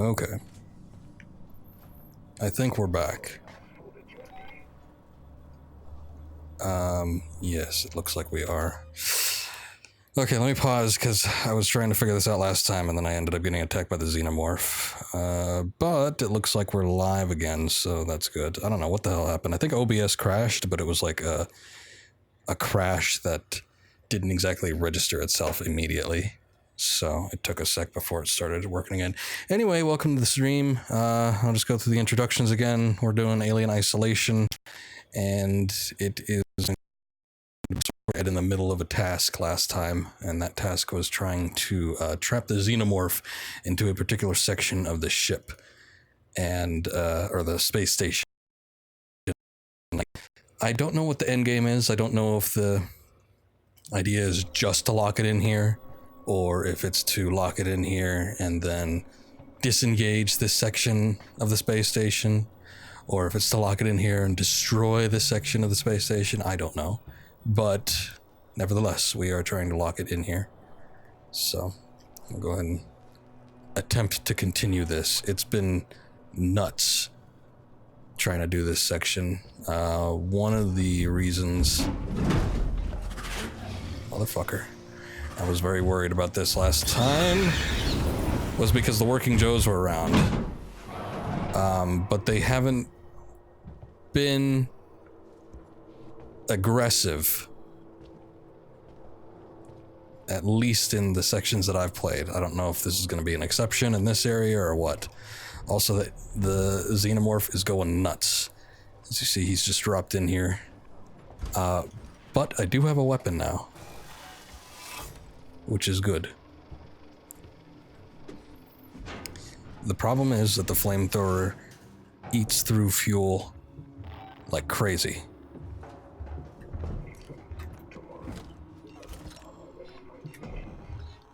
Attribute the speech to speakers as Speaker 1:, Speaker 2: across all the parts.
Speaker 1: Okay. I think we're back. Yes, it looks like we are. Okay, let me pause, because I was trying to figure this out last time, and then I ended up getting attacked by the xenomorph. But it looks like we're live again, so that's good. I don't know what the hell happened. I think OBS crashed, but it was like a crash that didn't exactly register itself immediately. So it took a sec before it started working again. Anyway, welcome to the stream. I'll just go through the introductions again. We're doing Alien Isolation, and it is right in the middle of a task last time, and that task was trying to trap the xenomorph into a particular section of the ship, and or the space station. I don't know what the end game is. I don't know if the idea is just to lock it in here, or if it's to lock it in here and then disengage this section of the space station, or if it's to lock it in here and destroy this section of the space station. I don't know. But nevertheless, we are trying to lock it in here. So I'll go ahead and attempt to continue this. It's been nuts trying to do this section. One of the reasons... Motherfucker. I was very worried about this last time was because the Working Joes were around. But they haven't been aggressive, at least in the sections that I've played. I don't know if this is going to be an exception in this area or what. Also, the xenomorph is going nuts. As you see, he's just dropped in here. But I do have a weapon now, which is good. The problem is that the flamethrower eats through fuel like crazy.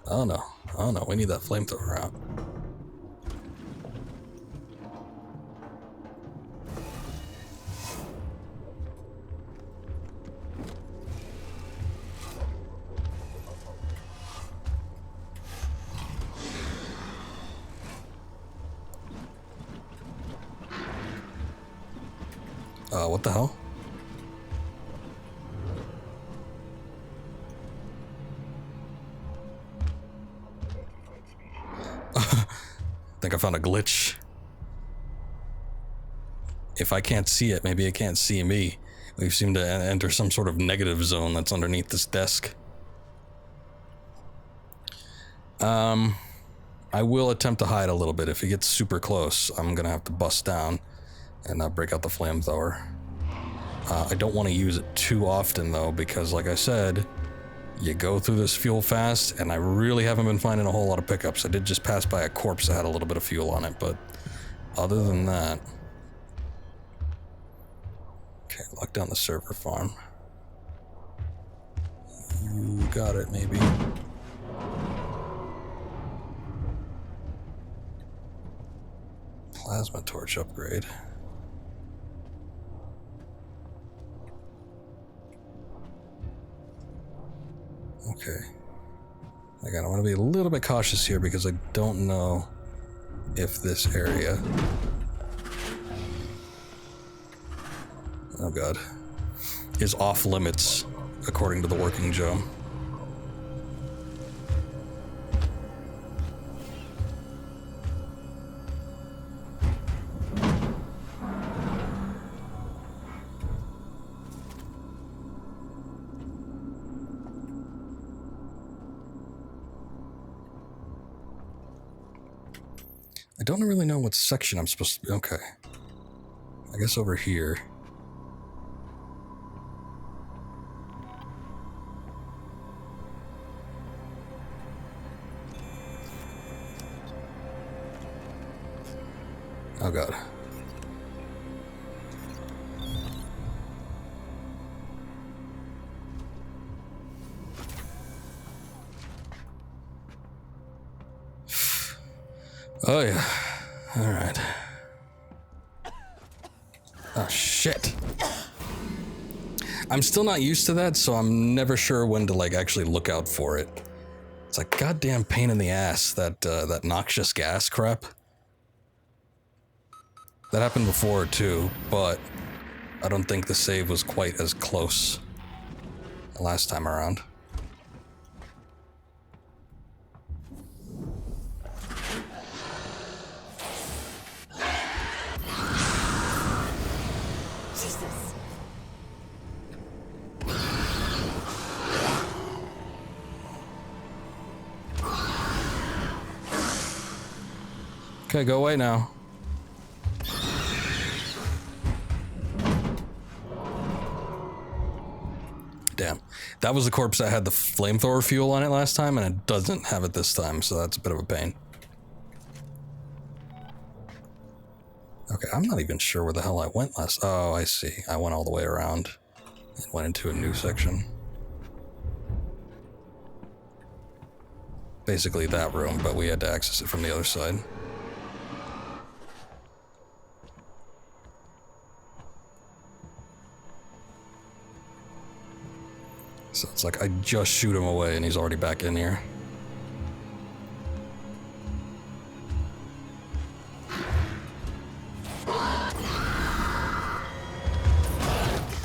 Speaker 1: Oh no, we need that flamethrower out. What the hell? I think I found a glitch. If I can't see it, maybe it can't see me. We seem to enter some sort of negative zone that's underneath this desk. I will attempt to hide a little bit. If he gets super close, I'm gonna have to bust down and break out the flamethrower. I don't want to use it too often though, because like I said, you go through this fuel fast, and I really haven't been finding a whole lot of pickups. I did just pass by a corpse that had a little bit of fuel on it, but other than that... Okay, lock down the server farm. You got it, maybe. Plasma torch upgrade. Okay. Again, I want to be a little bit cautious here because I don't know if this area... Oh god. Is off limits, according to the Working Joe. I don't really know what section I'm supposed to be... Okay. I guess over here. Oh god. Oh yeah. Alright. Oh shit. I'm still not used to that, so I'm never sure when to like actually look out for it. It's like goddamn pain in the ass, that that noxious gas crap. That happened before too, but I don't think the save was quite as close the last time around.
Speaker 2: Jesus.
Speaker 1: Okay, go away now. Damn. That was the corpse that had the flamethrower fuel on it last time, and it doesn't have it this time, so that's a bit of a pain. Okay, I'm not even sure where the hell I went last. Oh, I see. I went all the way around and went into a new section. Basically that room, but we had to access it from the other side. So it's like I just shoot him away and he's already back in here.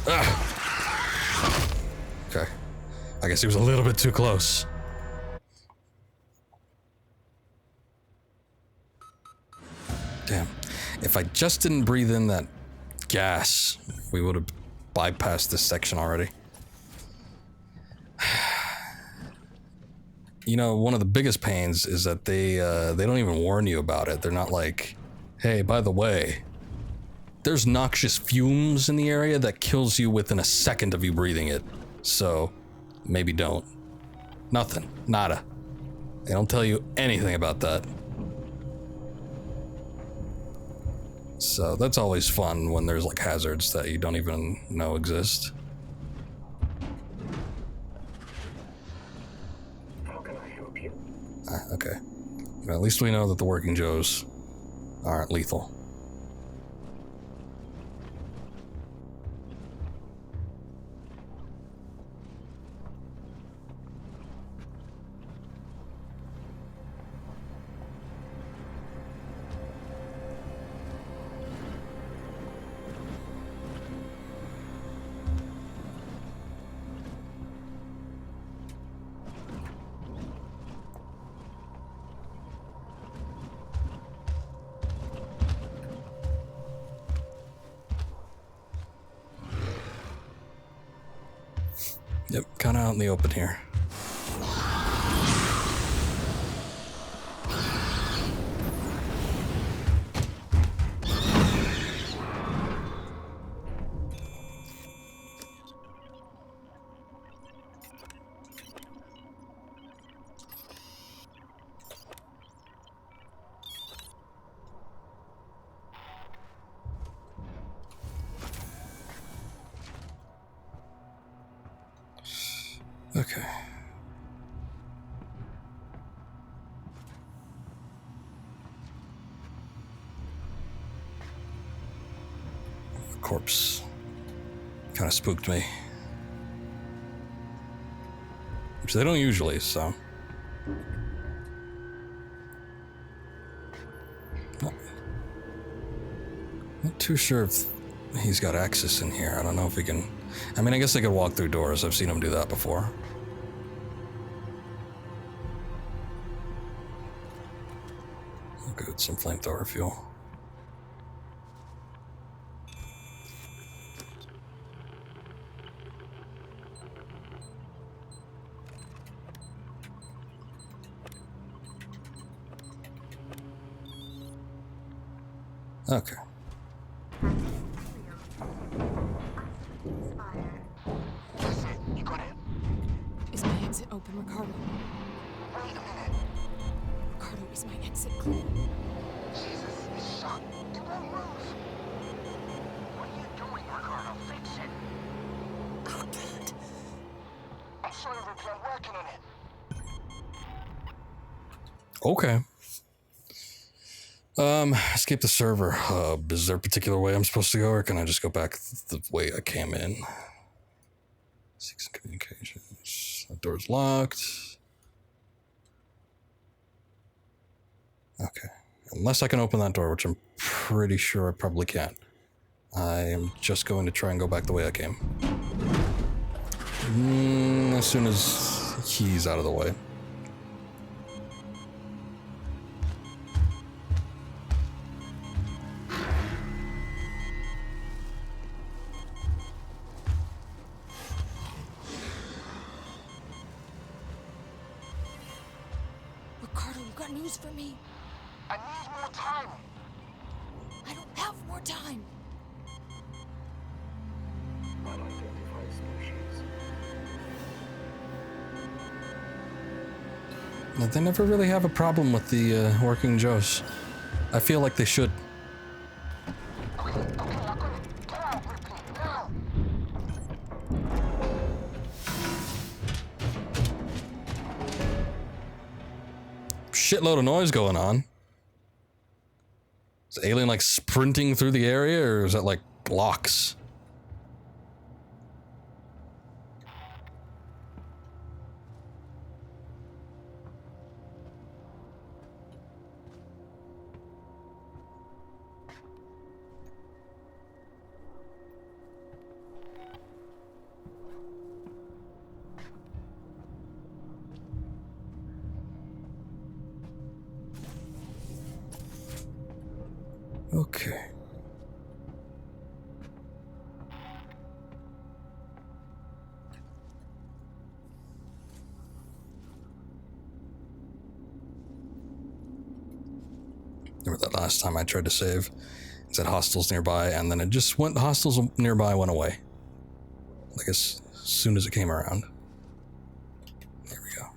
Speaker 1: Ah! Okay. I guess he was a little bit too close. Damn. If I just didn't breathe in that gas, we would have bypassed this section already. You know, one of the biggest pains is that they don't even warn you about it. They're not like, hey, by the way, there's noxious fumes in the area that kills you within a second of you breathing it. So, maybe don't. Nothing. Nada. They don't tell you anything about that. So that's always fun when there's like hazards that you don't even know exist.
Speaker 3: How can I help you?
Speaker 1: Okay. Well, at least we know that the working Joes aren't lethal. Yep, kind of out in the open here. Okay. The corpse kind of spooked me. Which they don't usually, so. Not too sure if he's got access in here. I don't know if he can. I mean, I guess they could walk through doors. I've seen him do that before. Good, some flamethrower fuel. Okay.
Speaker 3: You got it?
Speaker 2: Is my exit open, Ricardo?
Speaker 3: Wait a minute.
Speaker 2: Ricardo, is my exit clear?
Speaker 3: Jesus, it's shot. It won't move. What are you doing, Ricardo? Fix it.
Speaker 2: Oh, God.
Speaker 3: I'm sure the repair working on it.
Speaker 1: Okay. Escape the server hub. Is there a particular way I'm supposed to go, or can I just go back the way I came in? Seek some communications. That door's locked. Okay. Unless I can open that door, which I'm pretty sure I probably can't. I am just going to try and go back the way I came. As soon as he's out of the way.
Speaker 2: Ricardo, you got news for me?
Speaker 3: I need more time.
Speaker 2: I don't have more time.
Speaker 4: Unidentified species.
Speaker 1: They never really have a problem with the working Joes. I feel like they should.
Speaker 3: Okay, I got it. Get out, Ripley, now.
Speaker 1: Shitload of noise going on. Is the alien like sprinting through the area, or is that like blocks? Okay. Remember that last time I tried to save? It said hostiles nearby, and then it just went, hostiles nearby went away. Like as soon as it came around. There we go.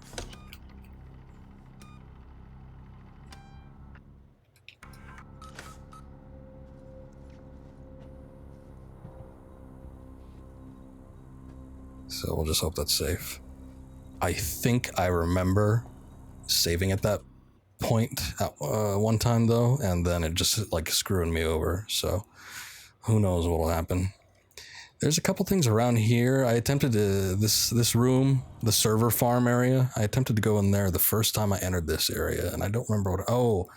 Speaker 1: So we'll just hope that's safe. I think I remember saving at that point at one time though, and then it just like screwing me over. So who knows what'll happen. There's a couple things around here. I attempted to this room, the server farm area. I attempted to go in there the first time I entered this area, and I don't remember what. Oh,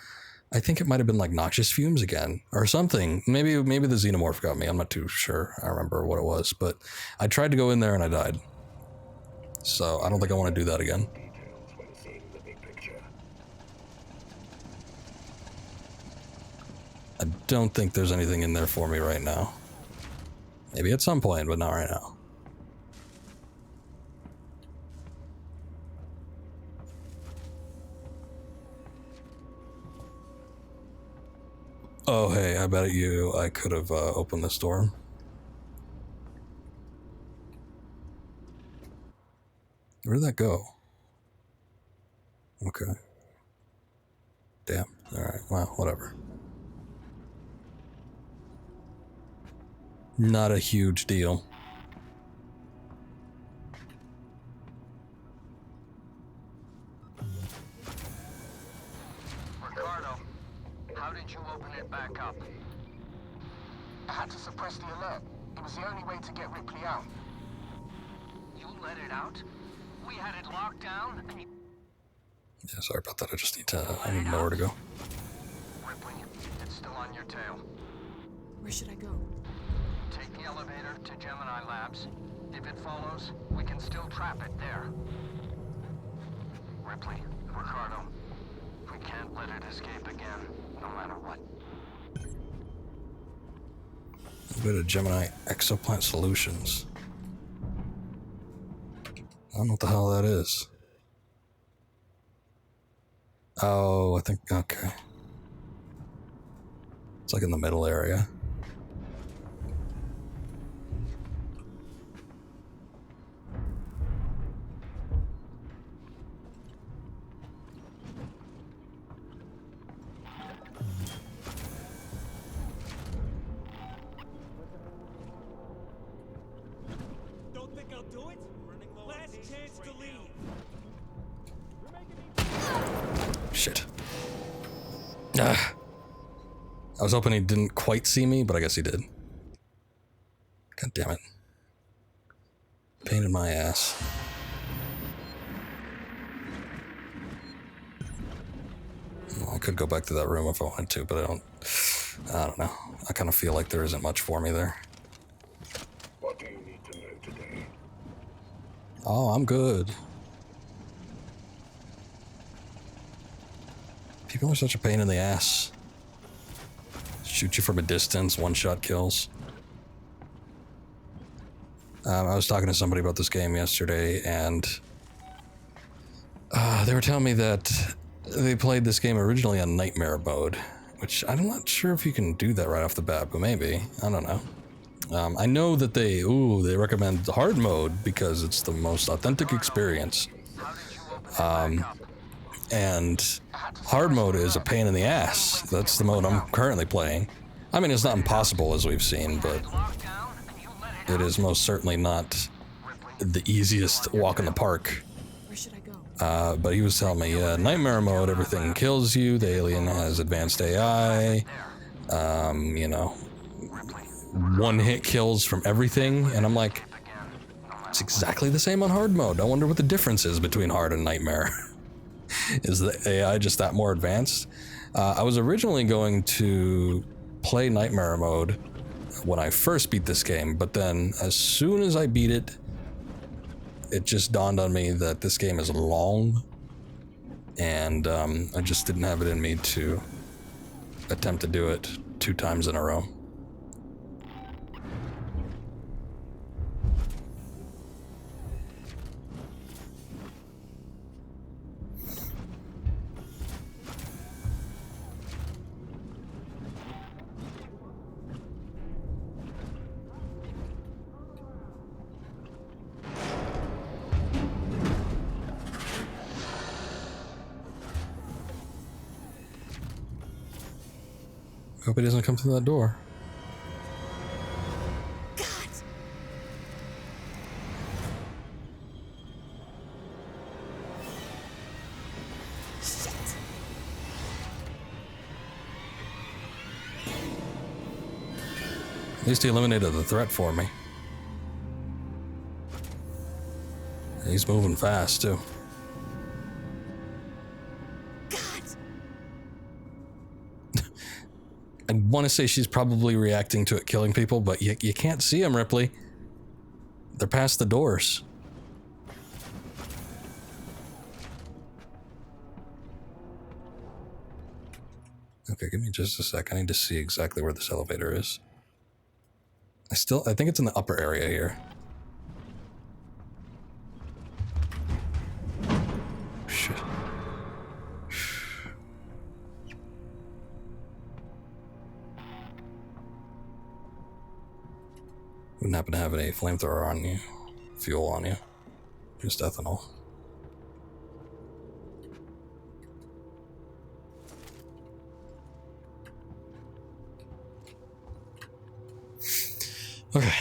Speaker 1: I think it might have been like noxious fumes again or something. Maybe the xenomorph got me. I'm not too sure. I remember what it was, but I tried to go in there and I died. So I don't think I want to do that again.
Speaker 4: Details when seeing the big picture.
Speaker 1: I don't think there's anything in there for me right now. Maybe at some point, but not right now. Oh, hey, I bet I could have opened this door. Where did that go? Okay. Damn. Alright, well, whatever. Not a huge deal.
Speaker 3: Ricardo, how did you open it back up? I had to suppress the alert. It was the only way to get Ripley out. You let it out? We had it locked down, and you...
Speaker 1: Yeah, sorry about that. I need to know where to go.
Speaker 3: Ripley, it's still on your tail.
Speaker 2: Where should I go?
Speaker 3: Take the elevator to Gemini Labs. If it follows, we can still trap it there. Ripley, Ricardo, we can't let it escape again, no matter what.
Speaker 1: A bit of Gemini Exoplant Solutions. I don't know what the hell that is. Oh, I think, okay. It's like in the middle area.
Speaker 5: Don't think I'll do it? Last chance to leave.
Speaker 1: Shit. Ah. I was hoping he didn't quite see me, but I guess he did. God damn it. Pain in my ass. Well, I could go back to that room if I wanted to, but I don't know. I kind of feel like there isn't much for me there.
Speaker 4: What do you need to know today?
Speaker 1: Oh, I'm good. People are such a pain in the ass. Shoot you from a distance, one-shot kills. I was talking to somebody about this game yesterday, and they were telling me that they played this game originally on Nightmare mode, which I'm not sure if you can do that right off the bat, but maybe. I don't know. I know that they recommend the hard mode because it's the most authentic experience. And hard mode is a pain in the ass. That's the mode I'm currently playing. I mean, it's not impossible as we've seen, but it is most certainly not the easiest walk in the park.
Speaker 2: Where should I go?
Speaker 1: But he was telling me, Nightmare mode, everything kills you. The alien has advanced AI. You know, one-hit kills from everything. And I'm like, it's exactly the same on hard mode. I wonder what the difference is between hard and Nightmare. Is the AI just that more advanced? I was originally going to play Nightmare mode when I first beat this game, but then as soon as I beat it, it just dawned on me that this game is long, and I just didn't have it in me to attempt to do it 2 times in a row. Hope he doesn't come through that door.
Speaker 2: God! Shit!
Speaker 1: At least he eliminated the threat for me. He's moving fast, too. I want to say she's probably reacting to it killing people, but you can't see them, Ripley. They're past the doors. Okay, give me just a sec. I need to see exactly where this elevator is. I think it's in the upper area here. Shit. Wouldn't happen to have any flamethrower on you, fuel on you, just ethanol. Okay.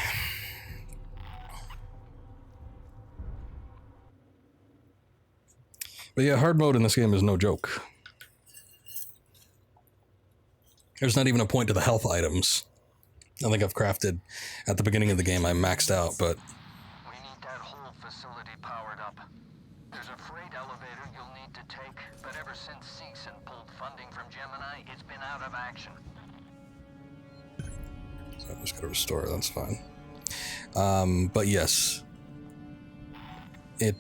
Speaker 1: But yeah, hard mode in this game is no joke. There's not even a point to the health items. I think I've crafted, at the beginning of the game, I maxed out, but...
Speaker 3: We need that whole facility powered up. There's a freight elevator you'll need to take, but ever since Seegson pulled funding from Gemini, it's been out of action.
Speaker 1: So I'm just gonna restore it, that's fine. But yes. It...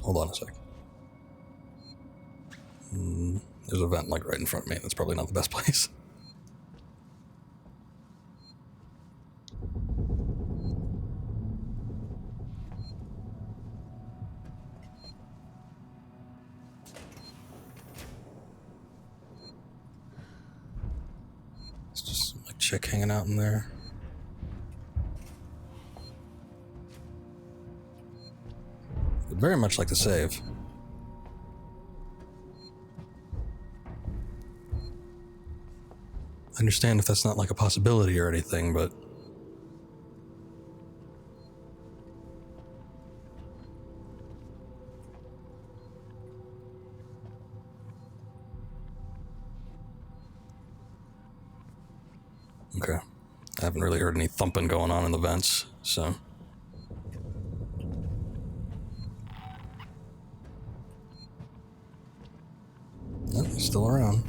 Speaker 1: Hold on a sec. There's a vent like right in front of me. That's probably not the best place. It's just some like chick hanging out in there. I'd very much like to save. I understand if that's not like a possibility or anything, but Okay. I haven't really heard any thumping going on in the vents, so... Oh, he's still around.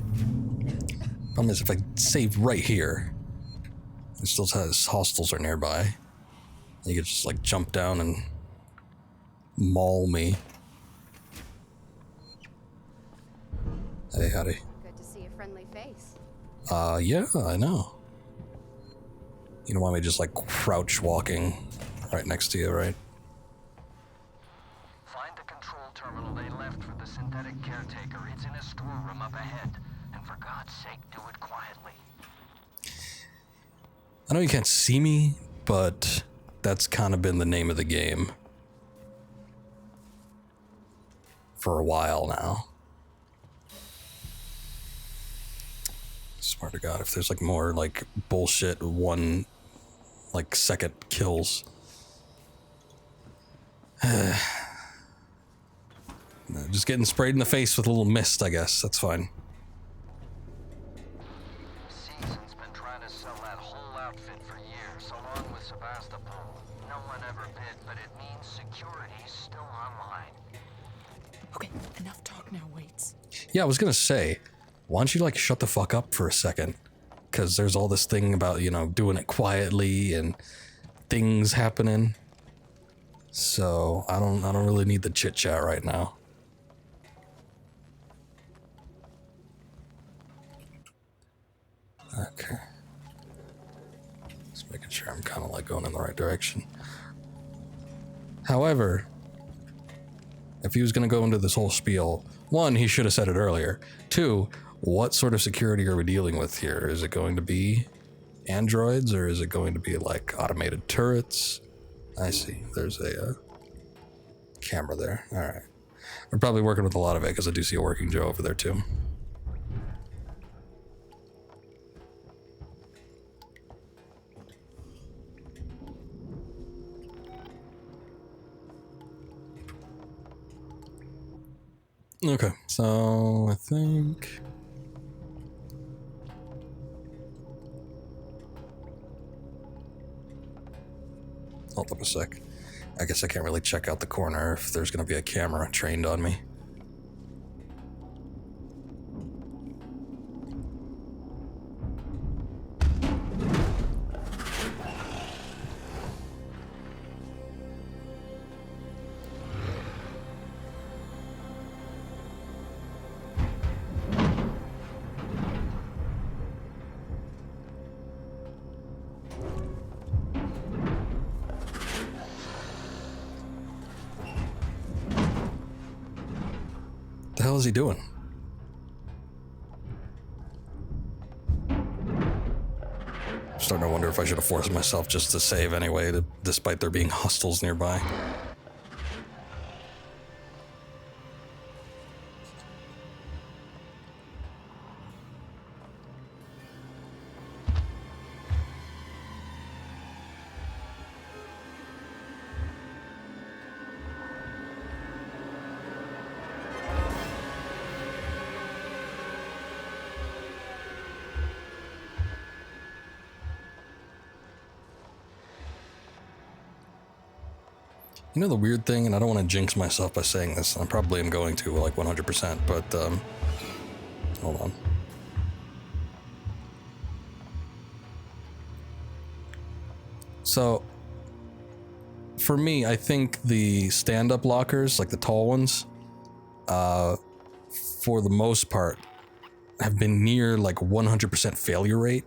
Speaker 1: Problem is, if I save right here, it still says hostiles are nearby. You could just, like, jump down and maul me. Hey, howdy.
Speaker 6: Good to see a friendly face.
Speaker 1: Yeah, I know. You don't want me just, like, crouch walking right next to you, right?
Speaker 3: Find the control terminal they left for the synthetic caretaker. It's in a storeroom up ahead. And for God's sake, do it quietly.
Speaker 1: I know you can't see me, but that's kind of been the name of the game for a while now. Swear to God, if there's like more like bullshit 1 like second kills. Just getting sprayed in the face with a little mist, I guess. That's fine.
Speaker 3: Season's been trying to sell that whole outfit for years, along with Sebastopol. No one ever bid, but it means security's still online.
Speaker 2: Okay, enough talk now, Waits.
Speaker 1: Yeah, I was gonna say, why don't you like shut the fuck up for a second? Because there's all this thing about, you know, doing it quietly and things happening. So I don't really need the chit chat right now. Okay. Just making sure I'm kind of like going in the right direction. However, if he was going to go into this whole spiel, 1, he should have said it earlier. 2, what sort of security are we dealing with here? Is it going to be androids or is it going to be like automated turrets? I see. There's a camera there. All right. We're probably working with a lot of it because I do see a working Joe over there too. Okay, so I think... Hold up a sec. I guess I can't really check out the corner if there's going to be a camera trained on me. The hell is he doing? I'm starting to wonder if I should have forced myself just to save anyway, despite there being hostiles nearby. You know the weird thing, and I don't want to jinx myself by saying this, I probably am going to, like 100%, but, hold on. So, for me, I think the stand-up lockers, like the tall ones, for the most part, have been near, like, 100% failure rate.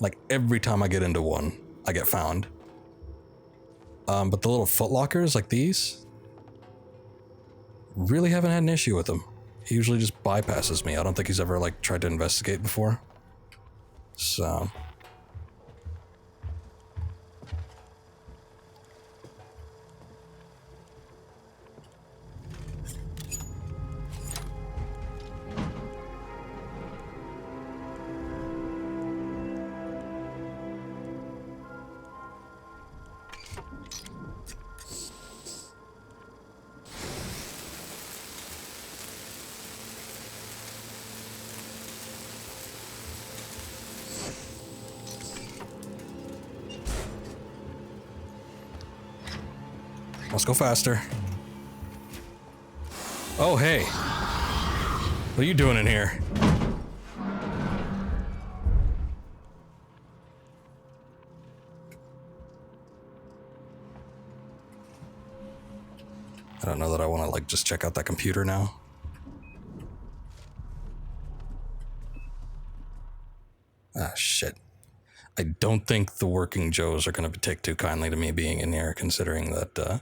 Speaker 1: Like, every time I get into one, I get found. But the little foot lockers like these, really haven't had an issue with them. He usually just bypasses me. I don't think he's ever like tried to investigate before. So... Let's go faster. Oh, hey. What are you doing in here? I don't know that I want to, like, just check out that computer now. Ah, shit. I don't think the working Joes are going to take too kindly to me being in here, considering that,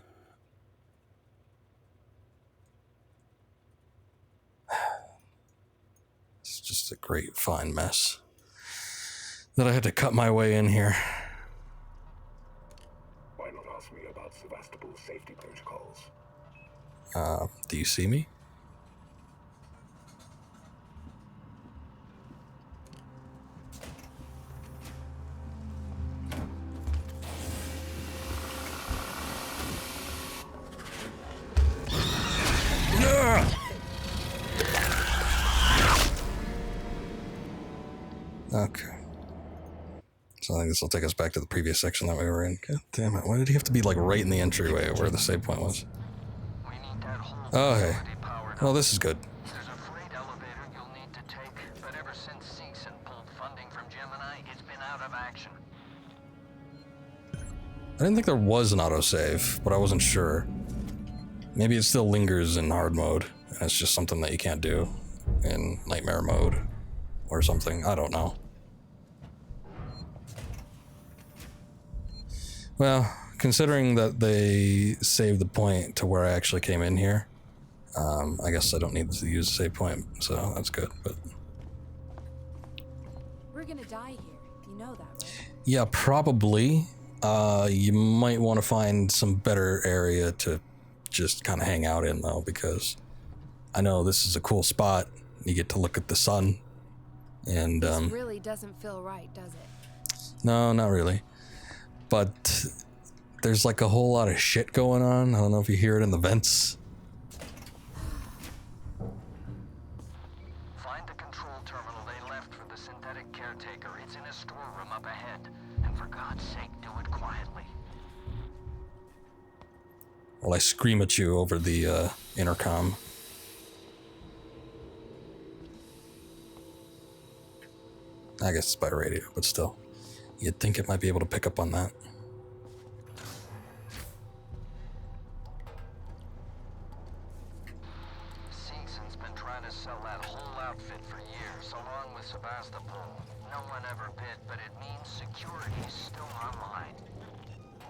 Speaker 1: it's just a great, fine mess that I had to cut my way in here.
Speaker 4: Why not ask me about Sevastopol's safety protocols?
Speaker 1: Do you see me? Okay. So I think this will take us back to the previous section that we were in. God damn it. Why did he have to be, like, right in the entryway where the save point was?
Speaker 3: We need that whole
Speaker 1: Oh, hey.
Speaker 3: facility powered
Speaker 1: Well,
Speaker 3: up.
Speaker 1: this is good.
Speaker 3: There's a freight elevator you'll need to take, but ever since Seegson pulled funding from Gemini, it's been out of action.
Speaker 1: I didn't think there was an autosave, but I wasn't sure. Maybe it still lingers in hard mode, and it's just something that you can't do in nightmare mode or something. I don't know. Well, considering that they saved the point to where I actually came in here, I guess I don't need to use the save point, so that's good. But
Speaker 6: We're gonna die here. You know that, right?
Speaker 1: yeah, probably. You might want to find some better area to just kind of hang out in, though, because I know this is a cool spot. You get to look at the sun, and
Speaker 6: This really doesn't feel right, does it?
Speaker 1: no, not really. But there's like a whole lot of shit going on. I don't know if you hear it in the vents.
Speaker 3: Find the control terminal they left for the synthetic caretaker. It's in a storeroom up ahead. And for God's sake, do it quietly.
Speaker 1: Well, I scream at you over the intercom. I guess it's by radio, but still. You'd think it might be able to pick up on that.
Speaker 3: Seegson's been trying to sell that whole outfit for years, along with Sevastopol. No one ever bid, but it means security's still online.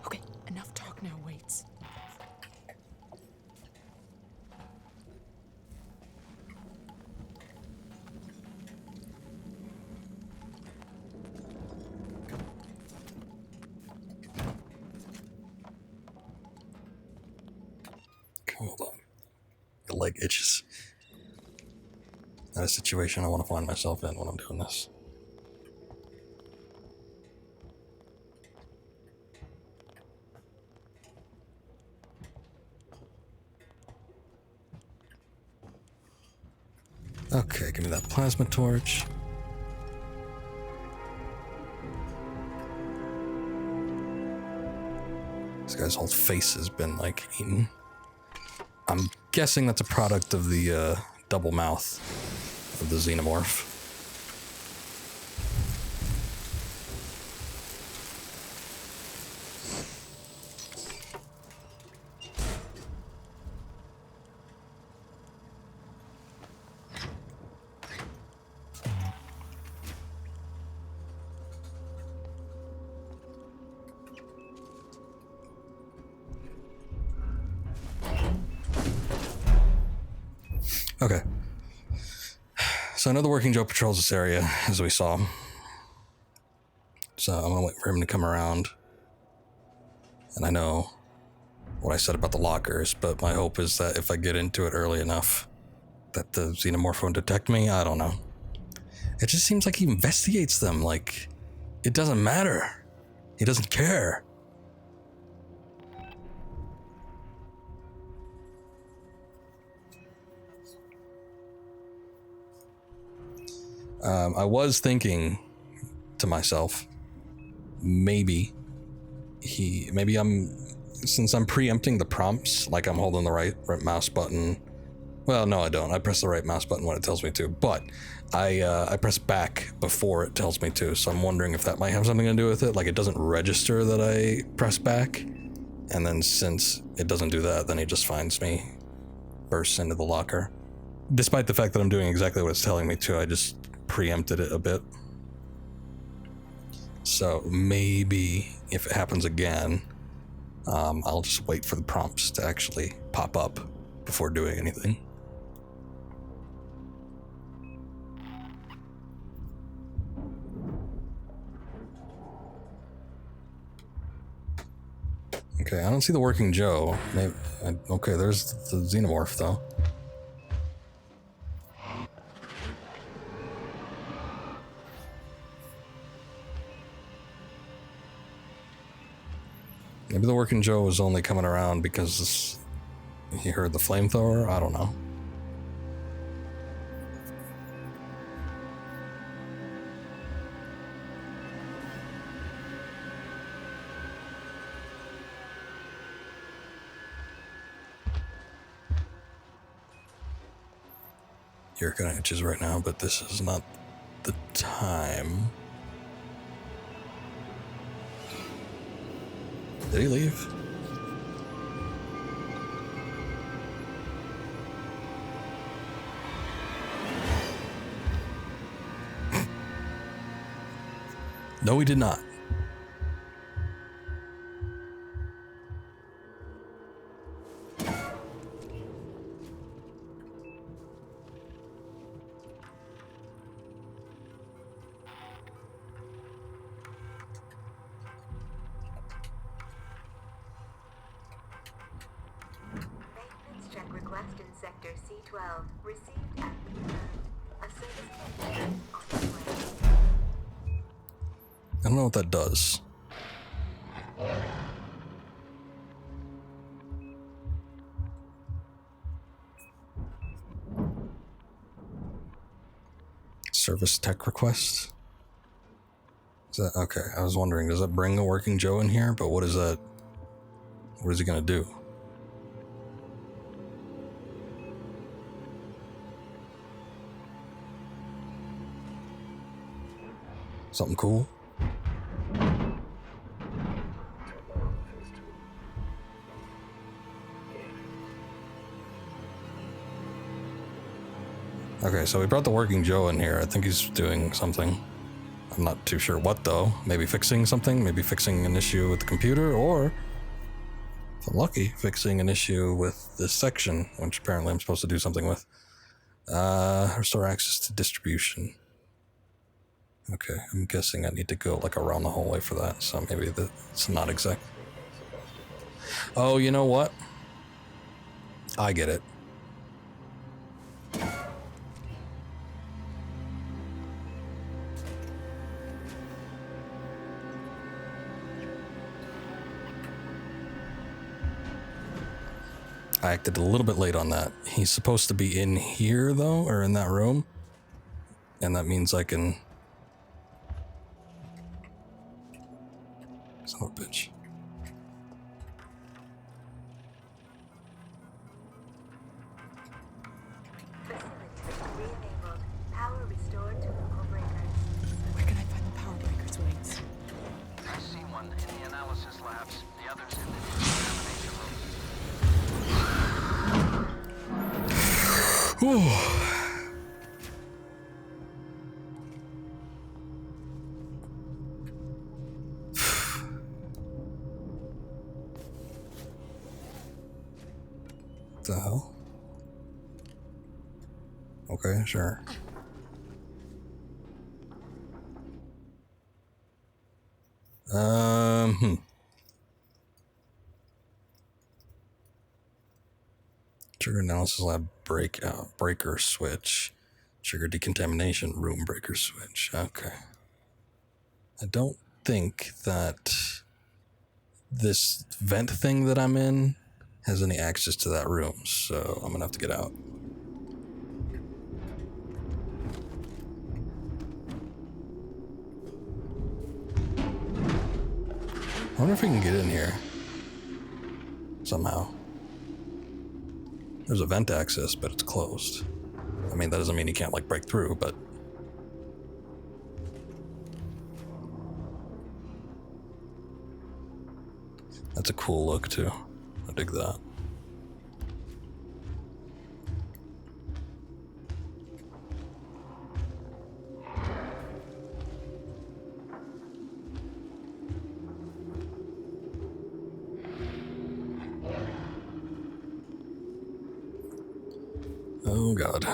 Speaker 2: Okay, enough talk now, Waits.
Speaker 1: Hold on. The leg itches. Not a situation I want to find myself in when I'm doing this. Okay, give me that plasma torch. This guy's whole face has been, like, eaten. I'm guessing that's a product of the double mouth of the xenomorph. Okay. So I know the working Joe patrols this area, as we saw. So I'm gonna wait for him to come around. And I know what I said about the lockers, but my hope is that if I get into it early enough, that the xenomorph won't detect me. I don't know. It just seems like he investigates them, like it doesn't matter. He doesn't care. I was thinking to myself, maybe I'm since I'm preempting the prompts, like I'm holding the right mouse button. Well, no, I don't. I press the right mouse button when it tells me to, but I press back before it tells me to, so I'm wondering if that might have something to do with it. Like, it doesn't register that I press back, and then since it doesn't do that, then he just finds me, bursts into the locker. Despite the fact that I'm doing exactly what it's telling me to, I just preempted it a bit. So maybe if it happens again, I'll just wait for the prompts to actually pop up before doing anything. Okay, I don't see the working Joe. Maybe, okay, there's the xenomorph though. Maybe the working Joe was only coming around because he heard the flamethrower? I don't know. You're kind of itches right now, but this is not the time. Did he leave? No, he did not.
Speaker 7: Sector C12 received and confirmed. A service technician on the way.
Speaker 1: I don't know what that does. Service tech request? Is that okay? I was wondering, does that bring a working Joe in here? But what is that? What is he gonna do? Something cool? Okay, so we brought the working Joe in here. I think he's doing something. I'm not too sure what though. Maybe fixing something, maybe fixing an issue with the computer, or if I'm lucky, fixing an issue with this section, which apparently I'm supposed to do something with. Restore access to distribution. Okay, I'm guessing I need to go like around the whole way for that, so maybe that's not exact. Oh, you know what? I get it. I acted a little bit late on that. He's supposed to be in here though, or in that room. And that means I can... Son of a bitch.
Speaker 7: Facility re-enabled. Power restored to local breakers.
Speaker 2: Where can I find the power breakers, Waits?
Speaker 3: I see one in the analysis labs. The others in the examination room.
Speaker 1: Ooh. What the hell? Okay, sure. Trigger analysis lab breaker switch. Trigger decontamination room breaker switch. Okay. I don't think that this vent thing that I'm in has any access to that room, so I'm gonna have to get out. I wonder if we can get in here. somehow. There's a vent access, but it's closed. I mean, that doesn't mean you can't, like, break through, but... That's a cool look, too. I dig that. Oh, God.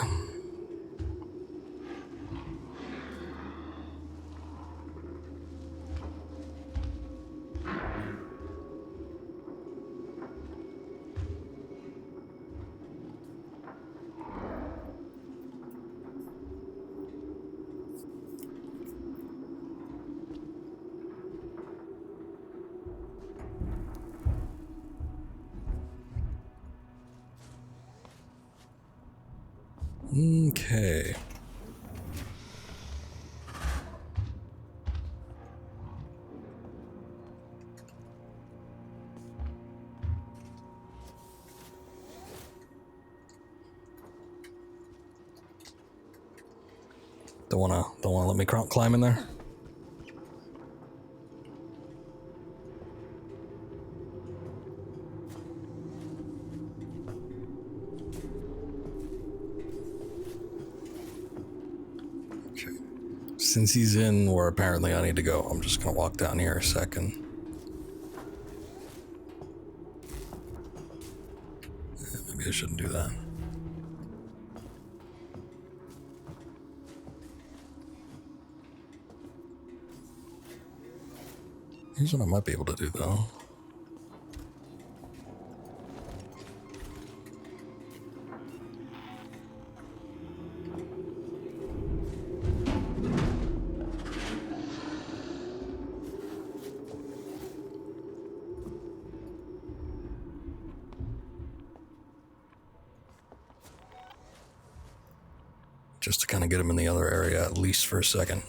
Speaker 1: Okay. Don't wanna let me climb in there? Okay. Since he's in where apparently I need to go, I'm just gonna walk down here a second. Maybe I shouldn't do that. Here's what I might be able to do, though. Just to kind of get him in the other area, at least for a second.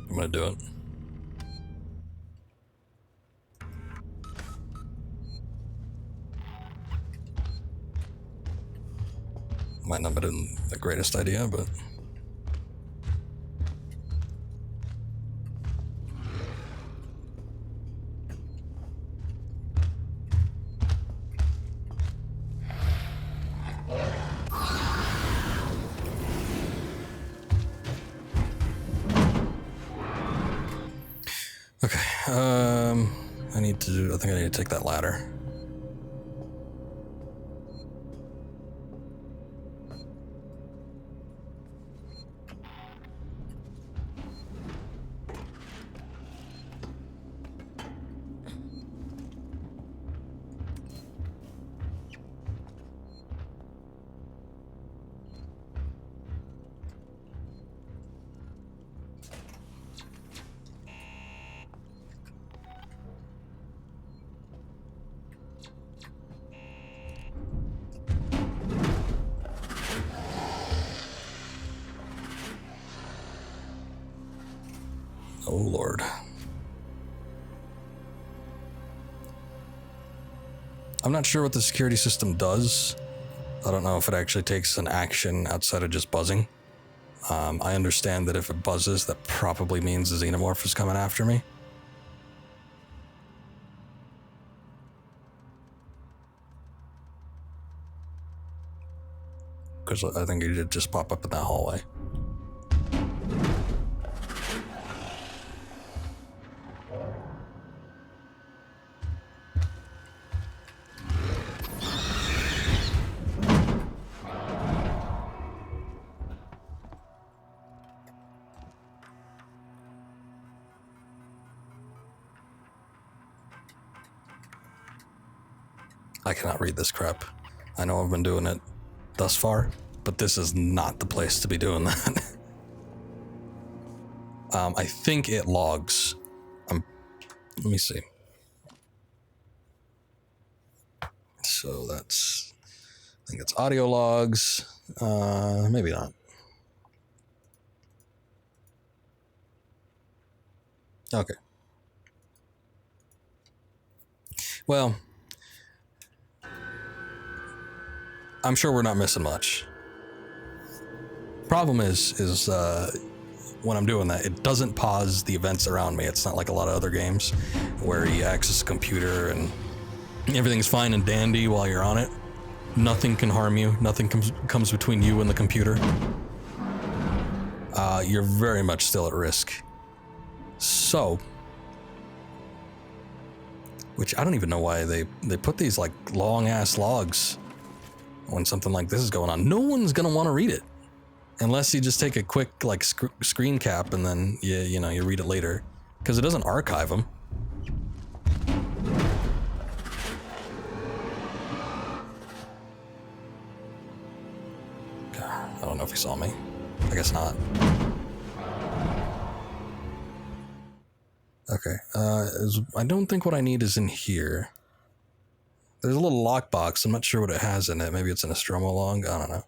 Speaker 1: I'm gonna do it. Might not have been the greatest idea, but... Okay, I think I need to take that ladder. Oh, Lord. I'm not sure what the security system does. I don't know if it actually takes an action outside of just buzzing. I understand that if it buzzes, that probably means the xenomorph is coming after me. Because I think he did just pop up in that hallway. I cannot read this crap. I know I've been doing it thus far, but this is not the place to be doing that. I think it logs. Let me see. So that's, I think it's audio logs. Maybe not. Okay. Well, I'm sure we're not missing much. Problem is when I'm doing that, it doesn't pause the events around me. It's not like a lot of other games where you access a computer and everything's fine and dandy while you're on it. Nothing can harm you. Nothing comes between you and the computer. You're very much still at risk. So, which I don't even know why they put these like long ass logs when something like this is going on. No one's gonna want to read it unless you just take a quick like screen cap and then you read it later, because it doesn't archive them. God, I don't know if he saw me. I guess not. Okay, I don't think what I need is in here. There's a little lockbox. I'm not sure what it has in it. Maybe it's an Nostromo log. I don't know.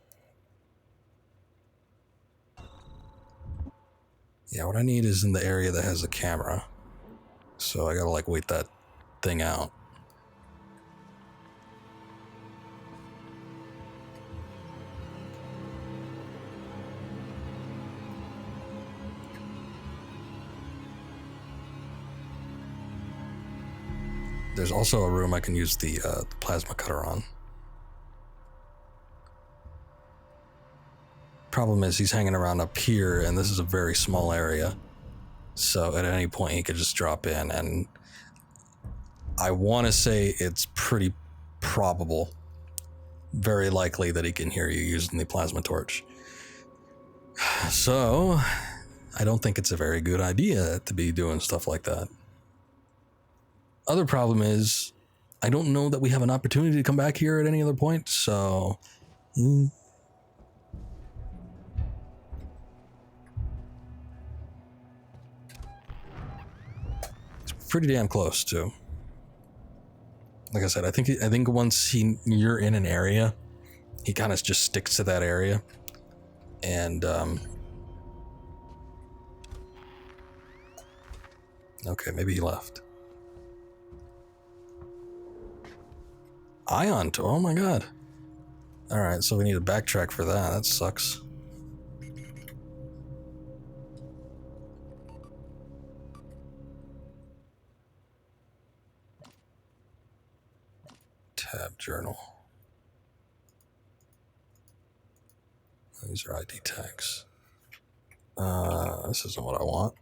Speaker 1: Yeah, what I need is in the area that has a camera. So I gotta like wait that thing out. There's also a room I can use the plasma cutter on. Problem is he's hanging around up here, and this is a very small area. So at any point he could just drop in, and I want to say it's pretty probable, very likely that he can hear you using the plasma torch. So I don't think it's a very good idea to be doing stuff like that. Other problem is, I don't know that we have an opportunity to come back here at any other point, so... It's pretty damn close, too. Like I said, I think once you're in an area, he kind of just sticks to that area. And, okay, maybe he left. Ion to, oh my god. Alright, so we need to backtrack for that. That sucks. Tab journal. These are ID tags. This isn't what I want.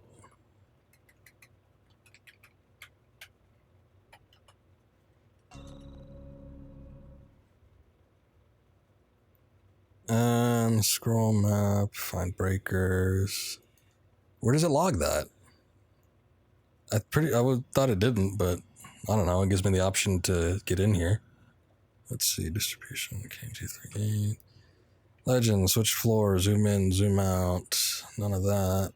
Speaker 1: Scroll map, find breakers. Where does it log that? I thought it didn't, but I don't know. It gives me the option to get in here. Let's see, distribution, KG38. Legend, switch floor, zoom in, zoom out. None of that.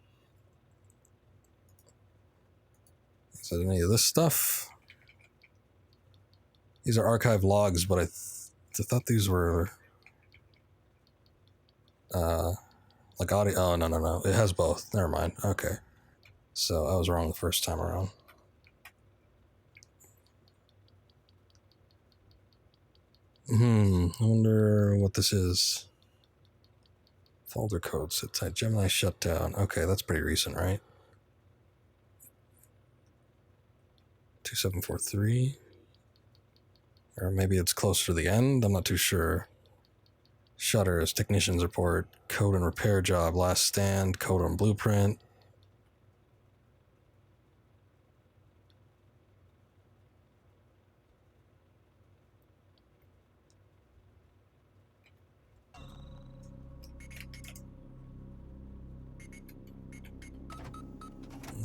Speaker 1: Is that any of this stuff? These are archive logs, but I thought these were like audio. Oh, no. It has both. Never mind. Okay. So I was wrong the first time around. I wonder what this is. Folder code sits at Gemini shutdown. Okay, that's pretty recent, right? 2743. Or maybe it's closer to the end. I'm not too sure. Shutters, technician's report, code and repair job, last stand, code on blueprint.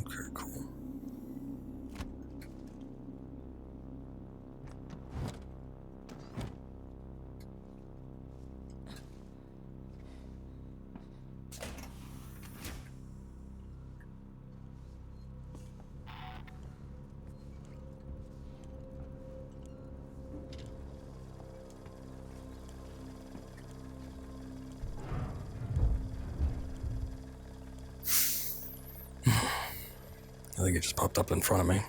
Speaker 1: Okay, cool. think it just popped up in front of me.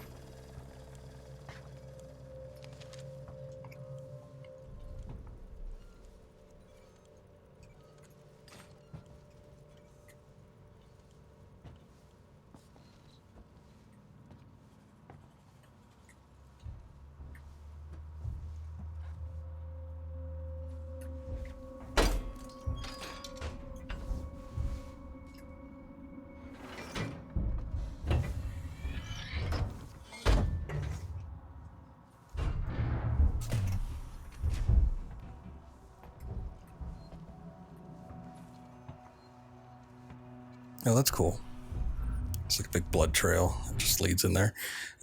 Speaker 1: Oh, that's cool. It's like a big blood trail. It just leads in there.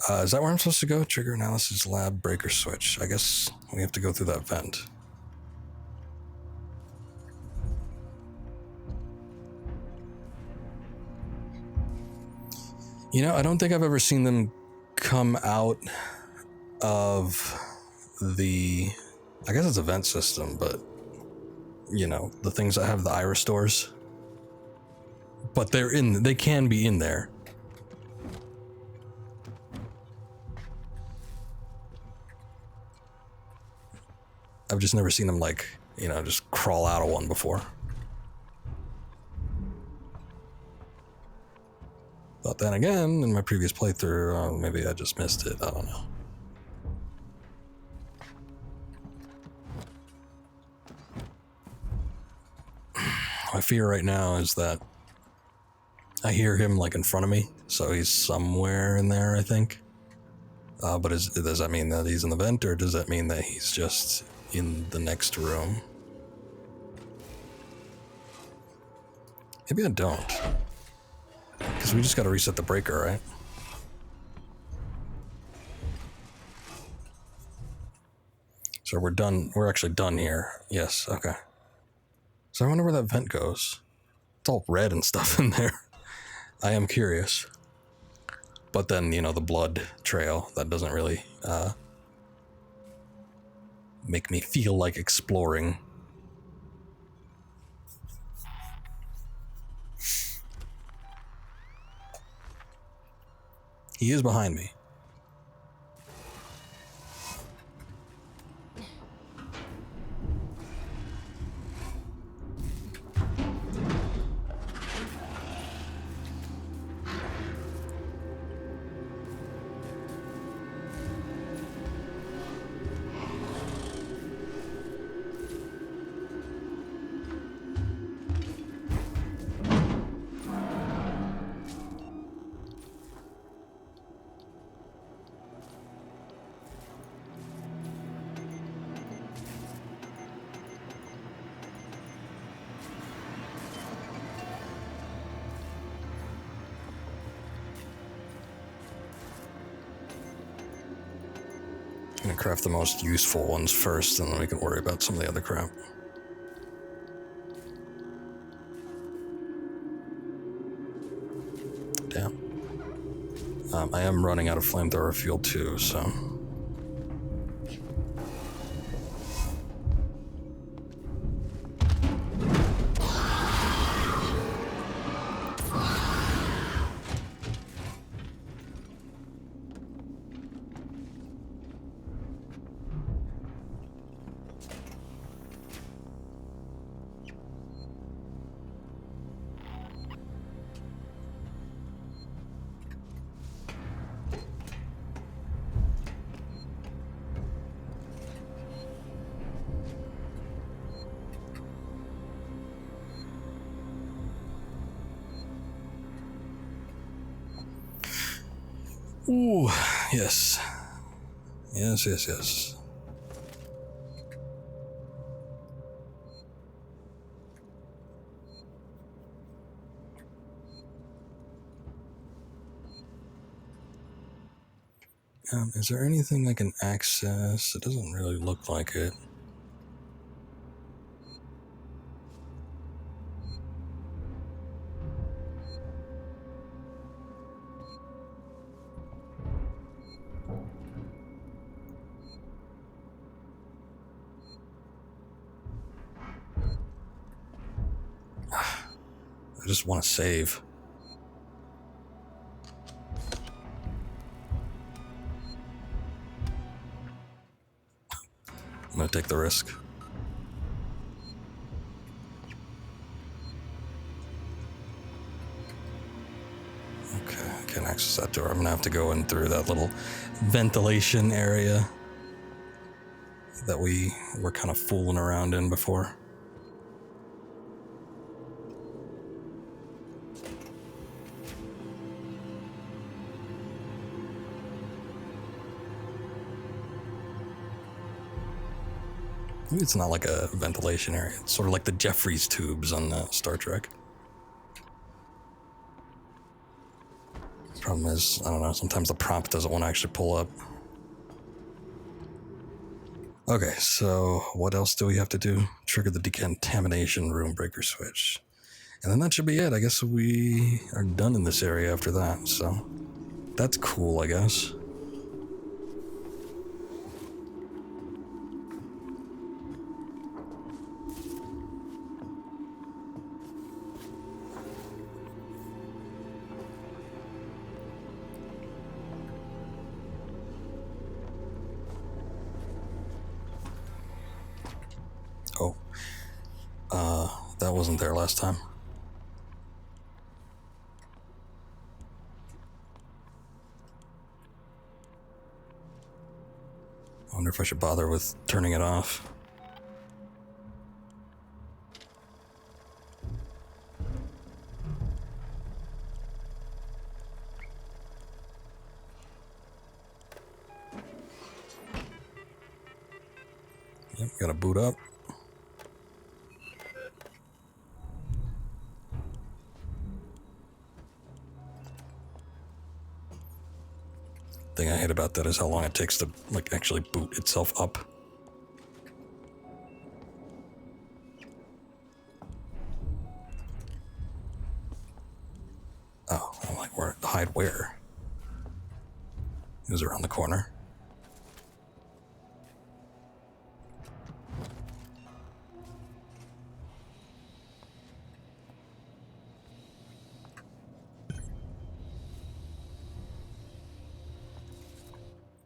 Speaker 1: Is that where I'm supposed to go? Trigger analysis lab breaker switch. I guess we have to go through that vent. You know, I don't think I've ever seen them come out of the... I guess it's a vent system, but... You know, the things that have the iris doors. But they can be in there. I've just never seen them, like, you know, just crawl out of one before. But then again, in my previous playthrough, maybe I just missed it. I don't know. My fear right now is that I hear him, like, in front of me, so he's somewhere in there, I think. But does that mean that he's in the vent, or does that mean that he's just in the next room? Maybe I don't. Because we just gotta reset the breaker, right? So we're done. We're actually done here. Yes, okay. So I wonder where that vent goes. It's all red and stuff in there. I am curious. But then, you know, the blood trail, that doesn't really make me feel like exploring. He is behind me. I'm gonna craft the most useful ones first, and then we can worry about some of the other crap. Damn. I am running out of flamethrower fuel too, so... Ooh, yes. Yes, yes, yes. Is there anything I can access? It doesn't really look like it. I just want to save. I'm gonna take the risk. Okay, I can't access that door. I'm gonna have to go in through that little ventilation area that we were kind of fooling around in before. Maybe it's not like a ventilation area. It's sort of like the Jeffries tubes on Star Trek. Problem is, I don't know, sometimes the prompt doesn't want to actually pull up. Okay, so what else do we have to do? Trigger the decontamination room breaker switch. And then that should be it. I guess we are done in this area after that, so that's cool, I guess. Oh, that wasn't there last time. I wonder if I should bother with turning it off. Yep, gotta boot up. Thing I hate about that is how long it takes to like actually boot itself up. Oh, I'm like, where? Hide where? It was around the corner.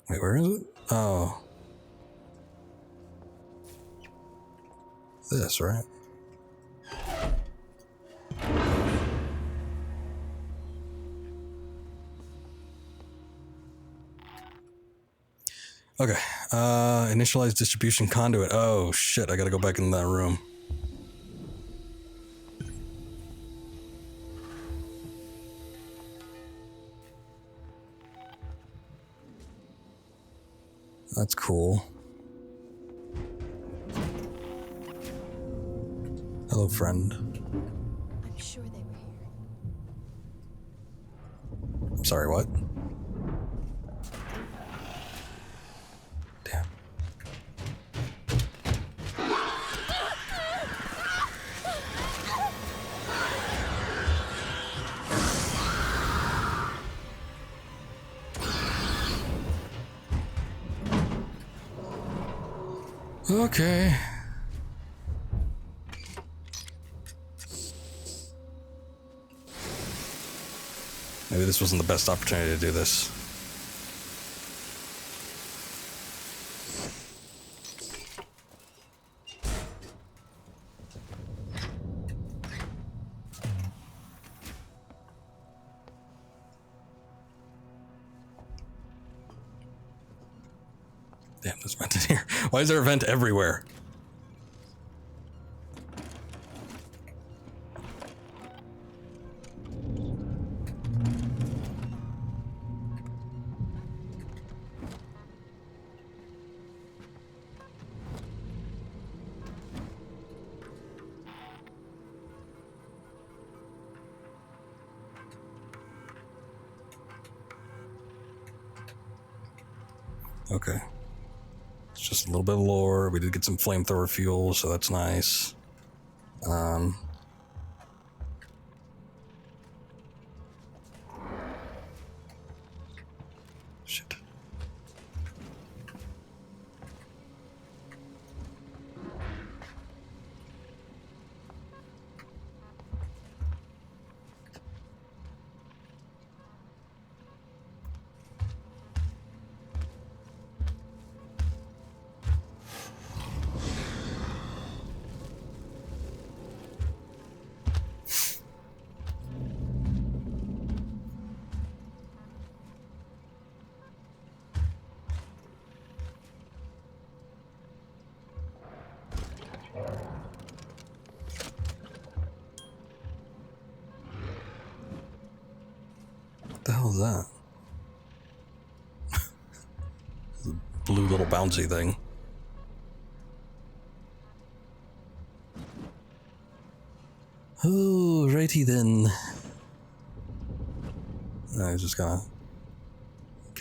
Speaker 1: Wait, where is it? Oh. This, right? Okay, initialize distribution conduit. Oh shit, I gotta go back in that room. That's cool. Hello, friend.
Speaker 6: I'm sure they were here.
Speaker 1: I'm sorry, what? Damn. Okay. Maybe this wasn't the best opportunity to do this. Damn, there's a vent in here. Why is there a vent everywhere? Okay. It's just a little bit of lore. We did get some flamethrower fuel, so that's nice. Shit. is that? The blue little bouncy thing. Oh, righty then. I was just kind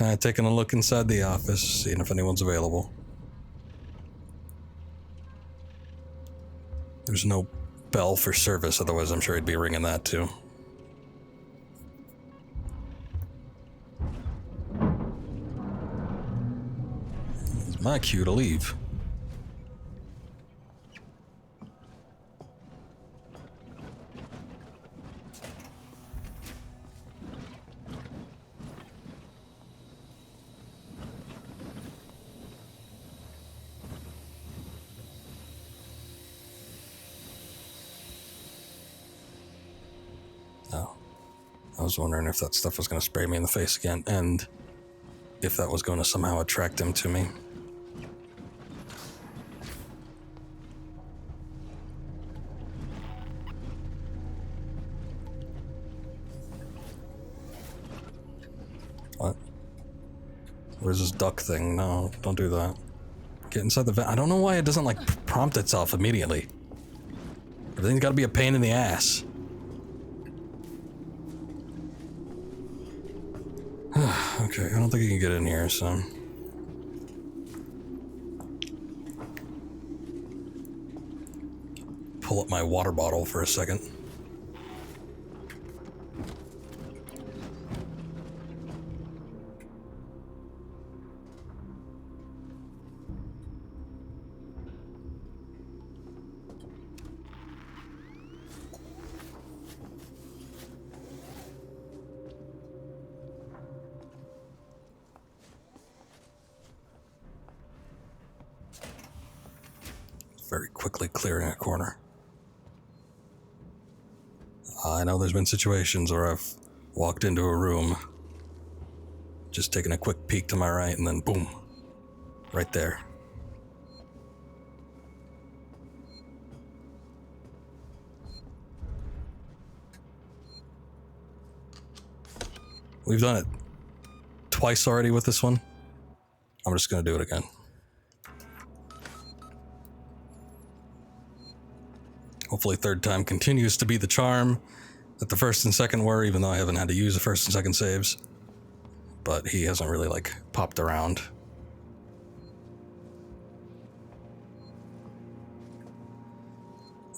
Speaker 1: of taking a look inside the office, seeing if anyone's available. There's no bell for service, otherwise I'm sure he'd be ringing that too. It's my cue to leave. I was wondering if that stuff was going to spray me in the face again, and if that was going to somehow attract him to me. What? Where's this duck thing? No, don't do that. Get inside the vent. I don't know why it doesn't, like, prompt itself immediately. Everything's got to be a pain in the ass. Okay, I don't think you can get in here, so... Pull up my water bottle for a second. Very quickly clearing a corner. I know there's been situations where I've walked into a room, just taking a quick peek to my right, and then boom, right there. We've done it twice already with this one. I'm just gonna do it again. Hopefully third time continues to be the charm that the first and second were, even though I haven't had to use the first and second saves. But he hasn't really, like, popped around.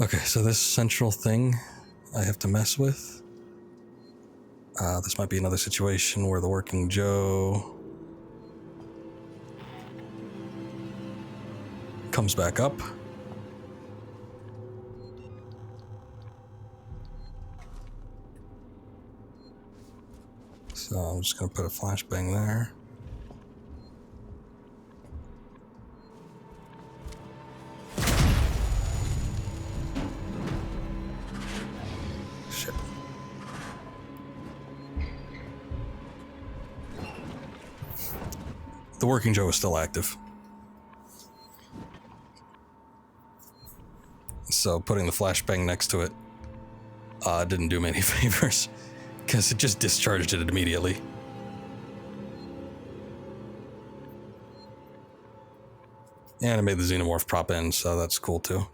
Speaker 1: Okay, so this central thing I have to mess with. This might be another situation where the Working Joe comes back up. So I'm just going to put a flashbang there. Shit. The Working Joe is still active. So putting the flashbang next to it didn't do me any favors. Because it just discharged it immediately. And it made the xenomorph prop in, so that's cool too.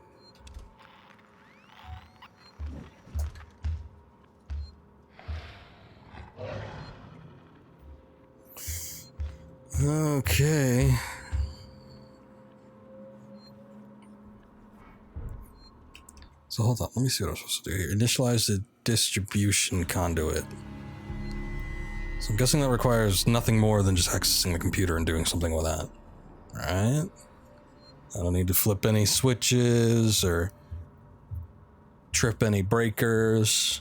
Speaker 1: Okay. So hold on, let me see what I'm supposed to do here. Initialize the distribution conduit. So I'm guessing that requires nothing more than just accessing the computer and doing something with that. Alright. I don't need to flip any switches or trip any breakers.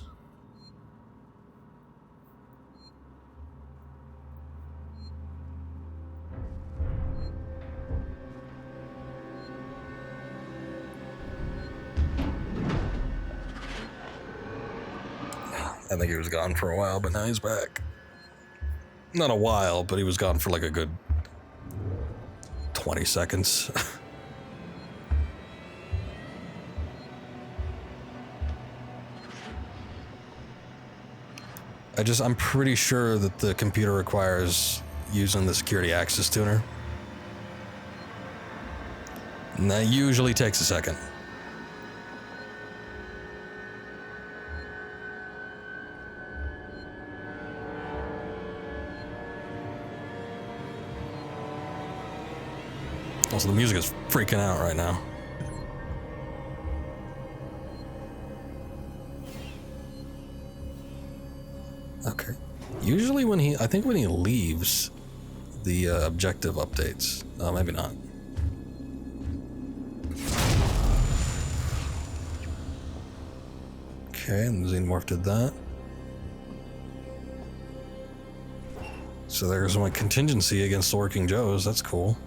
Speaker 1: I think he was gone for a while, but now he's back. Not a while, but he was gone for like a good 20 seconds. I'm pretty sure that the computer requires using the security access tuner. And that usually takes a second. Also, the music is freaking out right now. Okay. Usually I think when he leaves, the objective updates. Maybe not. Okay, and the Xenomorph did that. So there's my contingency against the Working Joes. That's cool.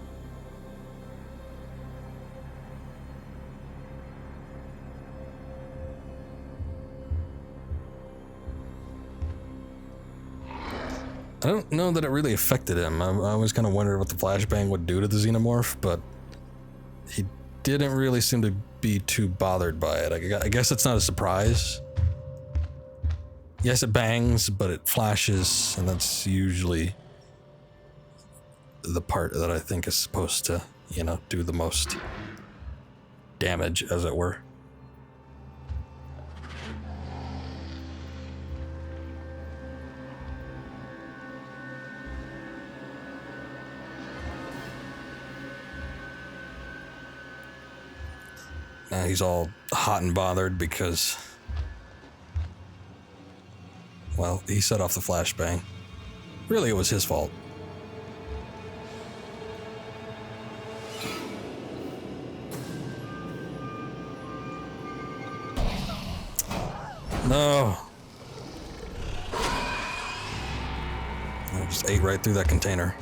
Speaker 1: I don't know that it really affected him. I always kind of wondered what the flashbang would do to the Xenomorph, but he didn't really seem to be too bothered by it. I guess it's not a surprise. Yes, it bangs, but it flashes, and that's usually the part that I think is supposed to, you know, do the most damage, as it were. Now he's all hot and bothered because, well, he set off the flashbang. Really, it was his fault. No. I just ate right through that container.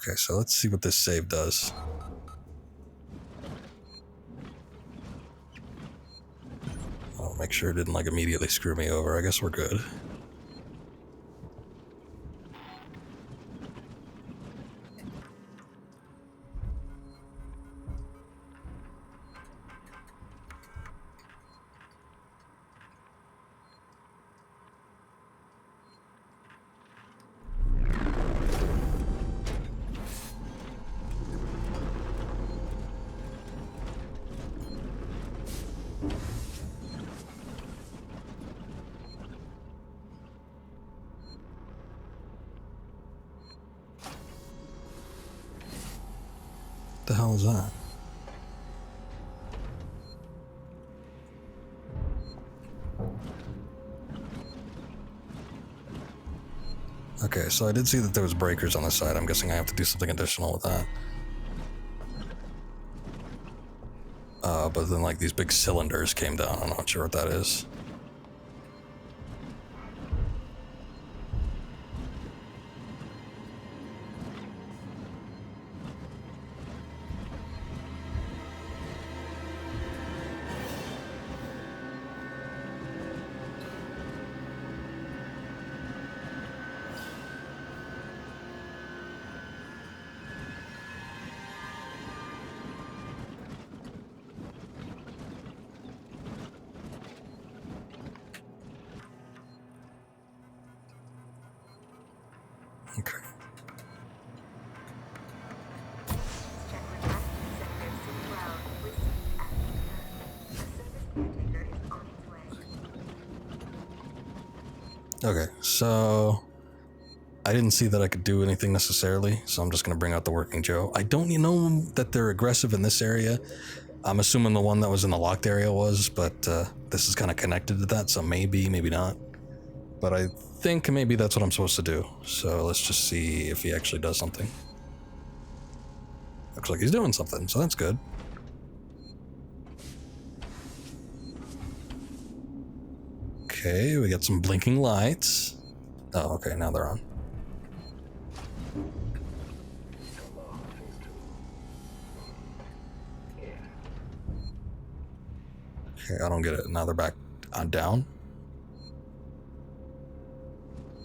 Speaker 1: Okay, so let's see what this save does. I'll make sure it didn't like immediately screw me over. I guess we're good. What the hell is that? Okay, so I did see that there was breakers on the side. I'm guessing I have to do something additional with that. But then like these big cylinders came down. I'm not sure what that is. Okay. Okay, so I didn't see that I could do anything necessarily, so I'm just going to bring out the Working Joe. I don't know that they're aggressive in this area. I'm assuming the one that was in the locked area was, but this is kind of connected to that, so maybe, maybe not. But I think maybe that's what I'm supposed to do. So let's just see if he actually does something. Looks like he's doing something, so that's good. Okay, we got some blinking lights. Oh, okay, now they're on. Okay, I don't get it. Now they're back on down.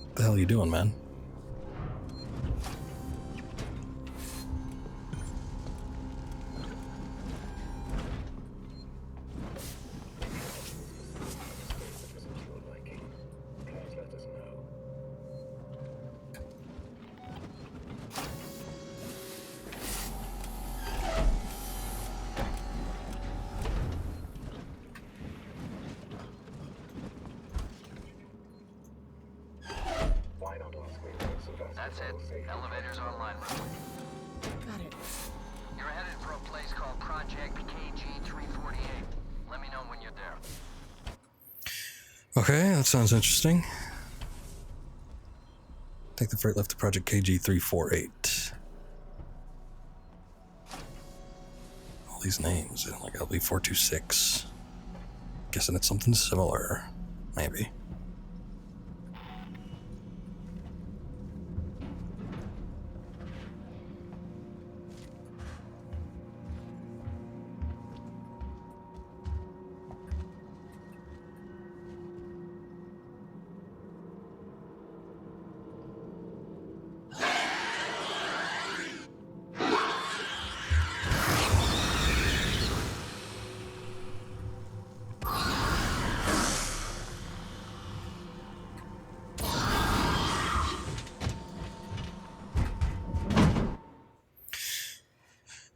Speaker 1: What the hell are you doing, man?
Speaker 3: That's it. Elevator's online.
Speaker 2: Got it.
Speaker 3: You're headed for a place called Project KG-348. Let me know when you're there.
Speaker 1: Okay, that sounds interesting. Take the freight lift to Project KG-348. All these names, like LB-426. Guessing it's something similar. Maybe.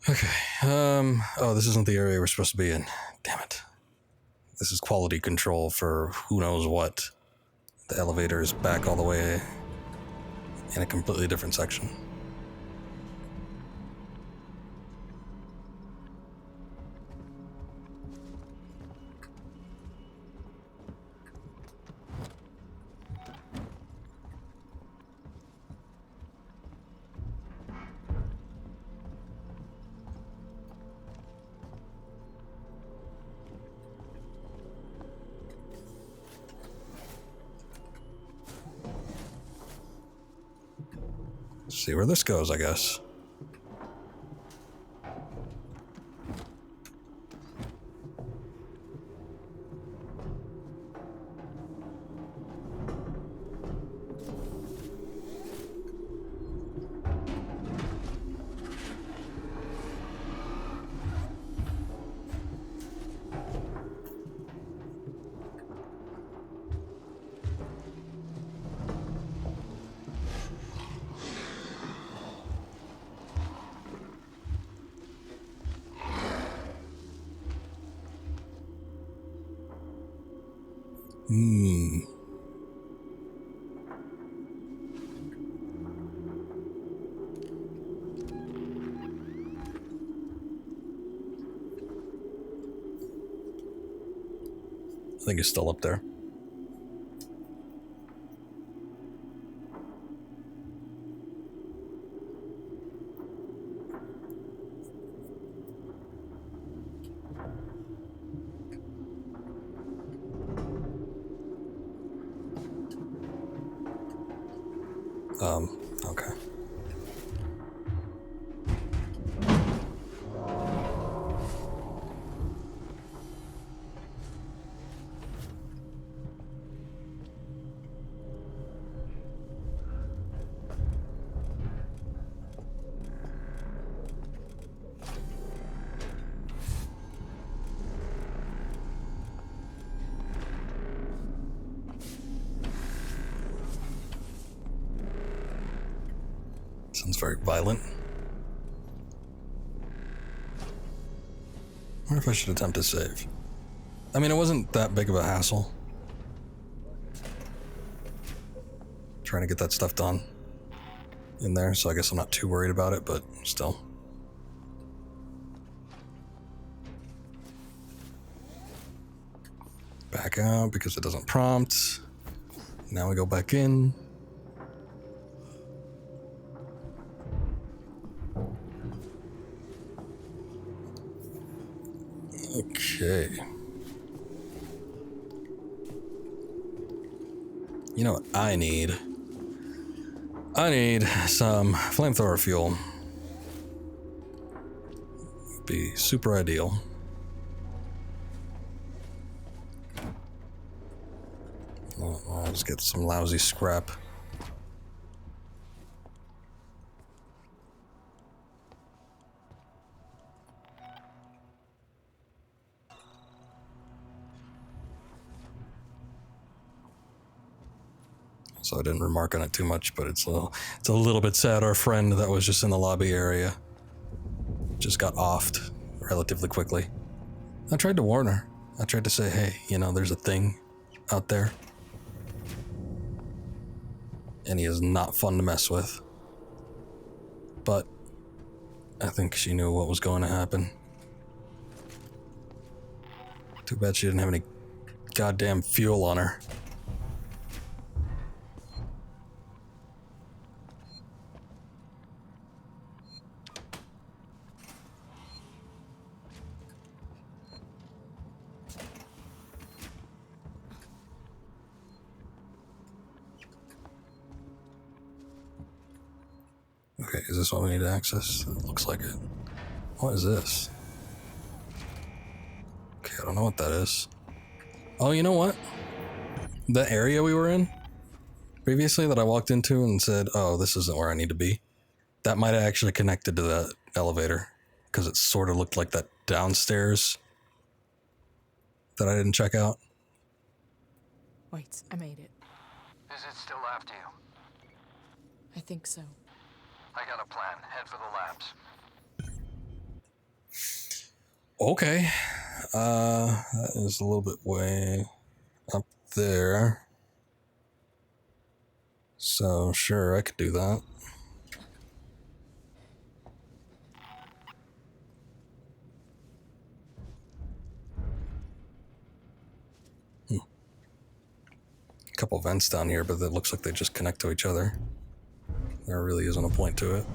Speaker 1: Okay, oh, this isn't the area we're supposed to be in. Damn it. This is quality control for who knows what. The elevator is back all the way in a completely different section. See where this goes, I guess. I think he's still up there. Okay. Sounds very violent. I wonder if I should attempt to save. I mean, it wasn't that big of a hassle. Trying to get that stuff done in there, so I guess I'm not too worried about it, but still. Back out because it doesn't prompt. Now we go back in. Okay. You know what I need? I need some flamethrower fuel. Would be super ideal. I'll just get some lousy scrap. So I didn't remark on it too much, but it's a little bit sad. Our friend that was just in the lobby area just got offed relatively quickly. I tried to warn her. I tried to say, hey, you know, there's a thing out there. and he is not fun to mess with. But I think she knew what was going to happen. Too bad she didn't have any goddamn fuel on her. Okay, is this what we need to access? It looks like it. What is this? Okay, I don't know what that is. Oh, you know what? The area we were in previously that I walked into and said, oh, this isn't where I need to be. That might have actually connected to that elevator because it sort of looked like that downstairs that I didn't check out.
Speaker 2: Wait, I made it.
Speaker 3: Is it still after you?
Speaker 2: I think so.
Speaker 3: I got a plan. Head for the labs.
Speaker 1: Okay. That is a little bit way up there. So, sure, I could do that. Couple vents down here, but it looks like they just connect to each other. There really isn't a point to it.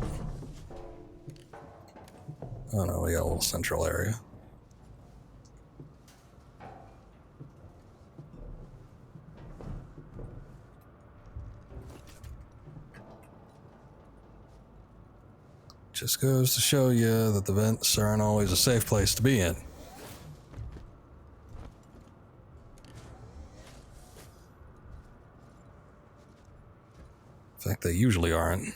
Speaker 1: Oh no, we got a little central area. Just goes to show you that the vents aren't always a safe place to be in. In fact, they usually aren't.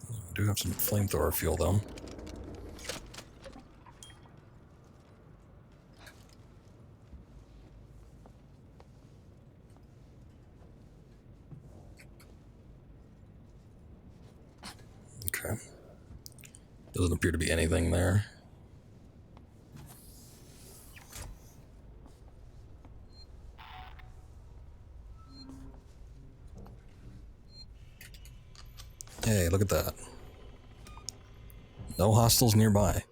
Speaker 1: We do have some flamethrower fuel, though. Okay. Doesn't appear to be anything there. Hey, look at that. No hostiles nearby.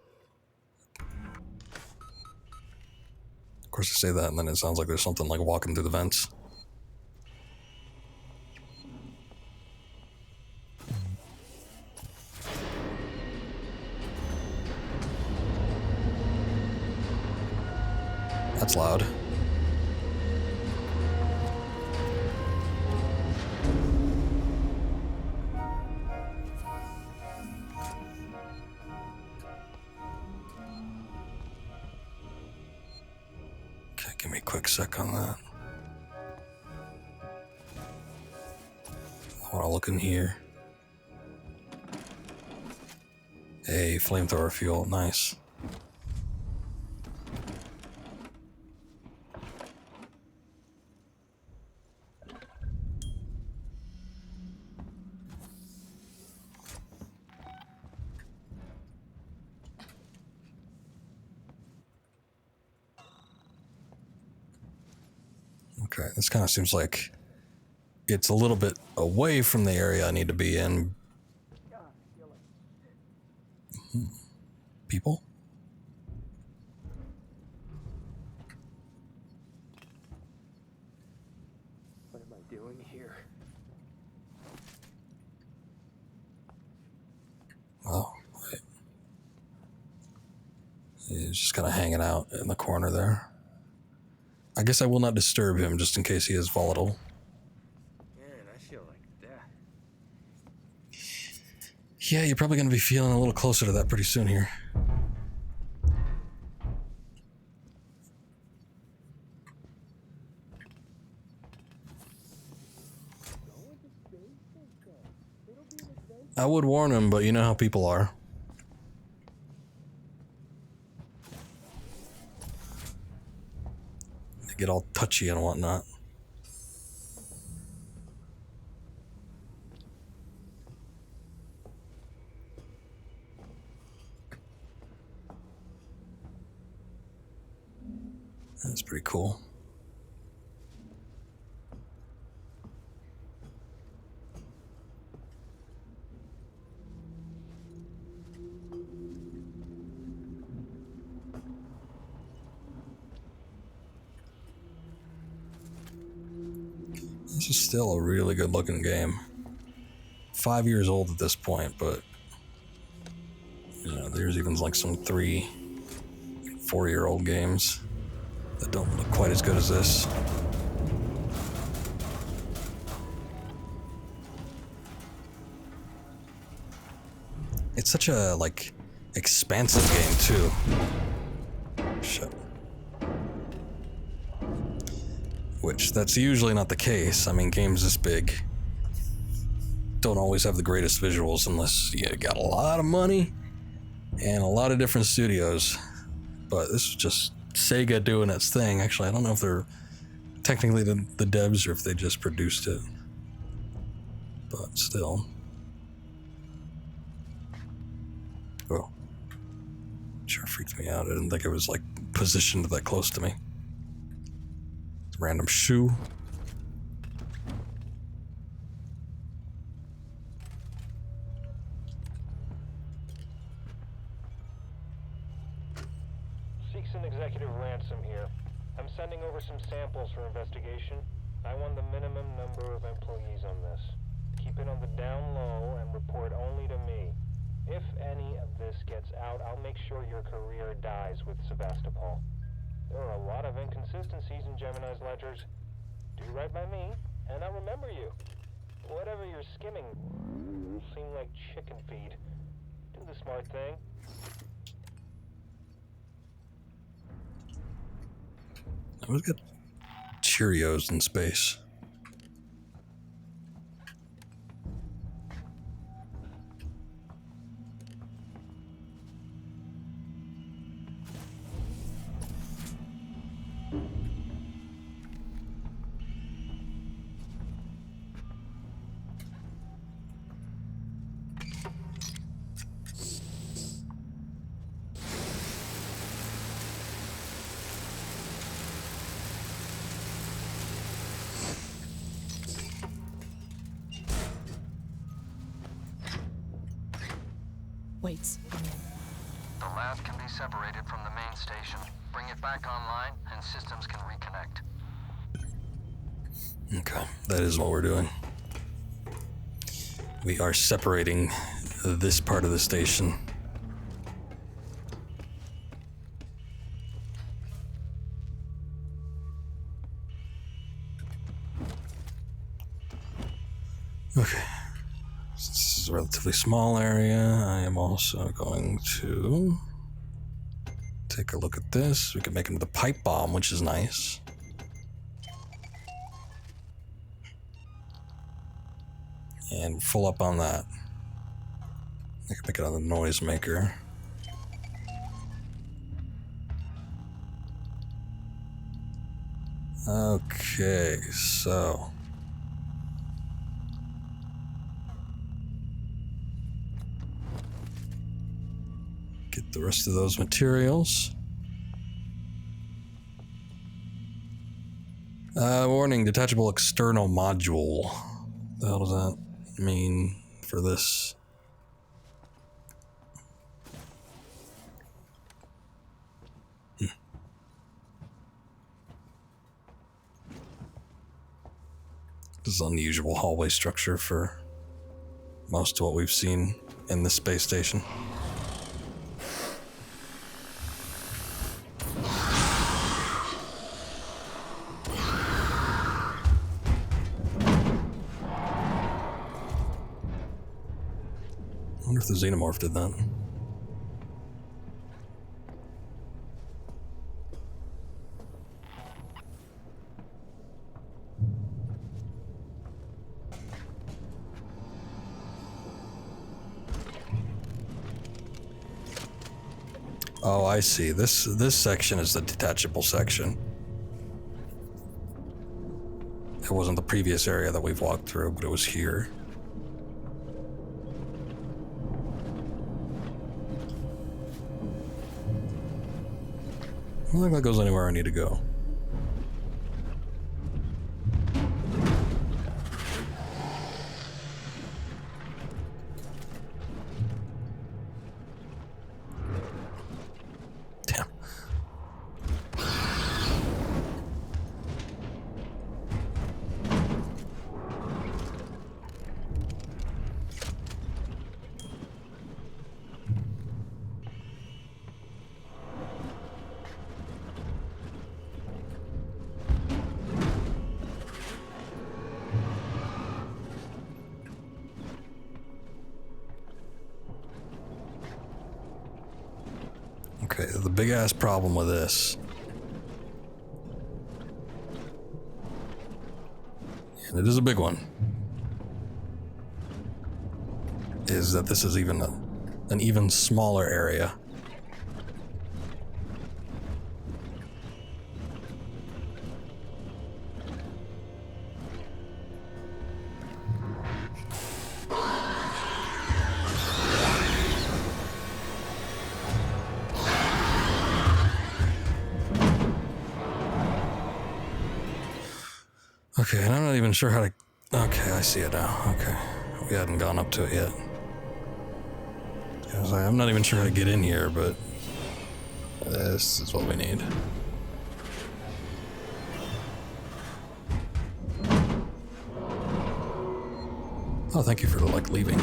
Speaker 1: Of course, I say that, and then it sounds like there's something like walking through the vents. That's loud. Okay, give me a quick sec on that. I want to look in here. Hey, flamethrower fuel, nice. Okay, this kind of seems like it's a little bit away from the area I need to be in. People?
Speaker 8: What am I doing here?
Speaker 1: Oh, wait. He's just kind of hanging out in the corner there. I guess I will not disturb him just in case he is volatile.
Speaker 8: Man, I feel like that.
Speaker 1: Yeah, you're probably going to be feeling a little closer to that pretty soon here. I would warn him, but you know how people are. They get all touchy and whatnot. That's pretty cool. This is still a really good looking game. 5 years old at this point, but you know, there's even like some 3, 4-year-old games that don't look quite as good as this. It's such a like expansive game too. Shit. Which that's usually not the case. I mean, games this big don't always have the greatest visuals unless you got a lot of money and a lot of different studios. But this is just Sega doing its thing. Actually, I don't know if they're technically the devs or if they just produced it. But still. Oh. Sure freaked me out. I didn't think it was like positioned that close to me. Random shoe.
Speaker 9: Seeks an executive ransom here. I'm sending over some samples for investigation. I want the minimum number of employees on this. Keep it on the down low and report only to me. If any of this gets out, I'll make sure your career dies with Sevastopol. There are a lot of inconsistencies in Gemini's ledgers. Do right by me, and I'll remember you. Whatever you're skimming will seem like chicken feed. Do the smart thing.
Speaker 1: I always got Cheerios in space.
Speaker 2: Waits. I'm in.
Speaker 3: The lab can be separated from the main station. Bring it back online, and systems can reconnect.
Speaker 1: Okay, that is what we're doing. We are separating this part of the station. Okay. This is a relatively small area. I am also going to take a look at this. We can make another pipe bomb, which is nice. And full up on that. I can make another noisemaker. Okay, so get the rest of those materials. Warning, detachable external module. What the hell does that mean for this? This is an unusual hallway structure for most of what we've seen in this space station. I wonder if the xenomorph did that. Oh, I see. This section is the detachable section. It wasn't the previous area that we've walked through, but it was here. I don't think that goes anywhere I need to go. big ass problem with this. And it is a big one. Is that this is even an even smaller area. Okay, and I'm not even sure how to... Okay, I see it now. Okay. We hadn't gone up to it yet. I was like, I'm not even sure how to get in here, but... this is what we need. Oh, thank you for, like, leaving.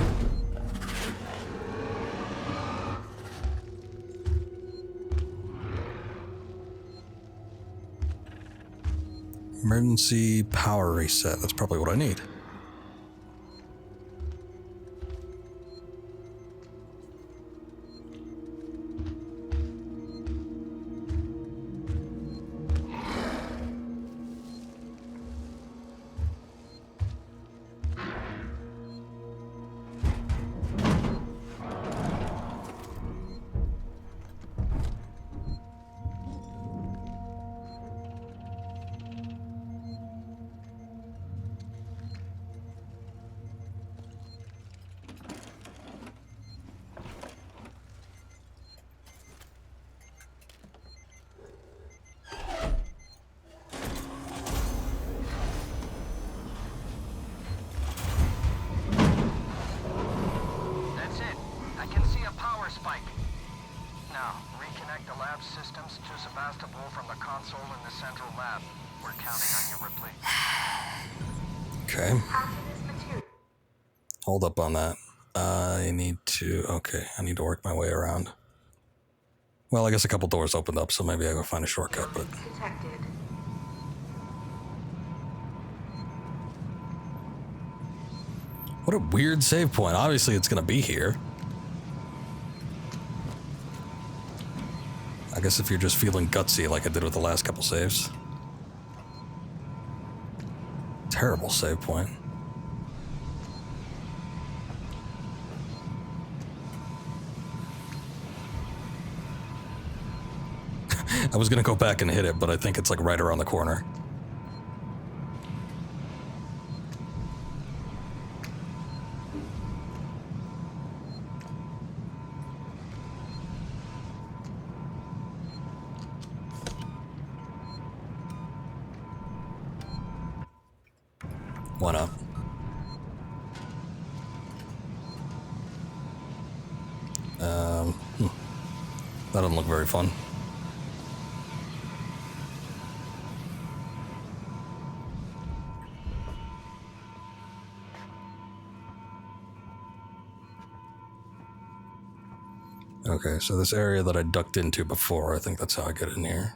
Speaker 1: Emergency power reset. That's probably what I need. Okay. Hold up on that. I need to... Okay, I need to work my way around. Well, I guess a couple doors opened up, so maybe I go find a shortcut, but...
Speaker 7: Detected.
Speaker 1: What a weird save point. Obviously, it's gonna be here. I guess if you're just feeling gutsy like I did with the last couple saves. Terrible save point. I was gonna go back and hit it, but I think it's like right around the corner. One up. That doesn't look very fun. Okay, so this area that I ducked into before, I think that's how I get in here.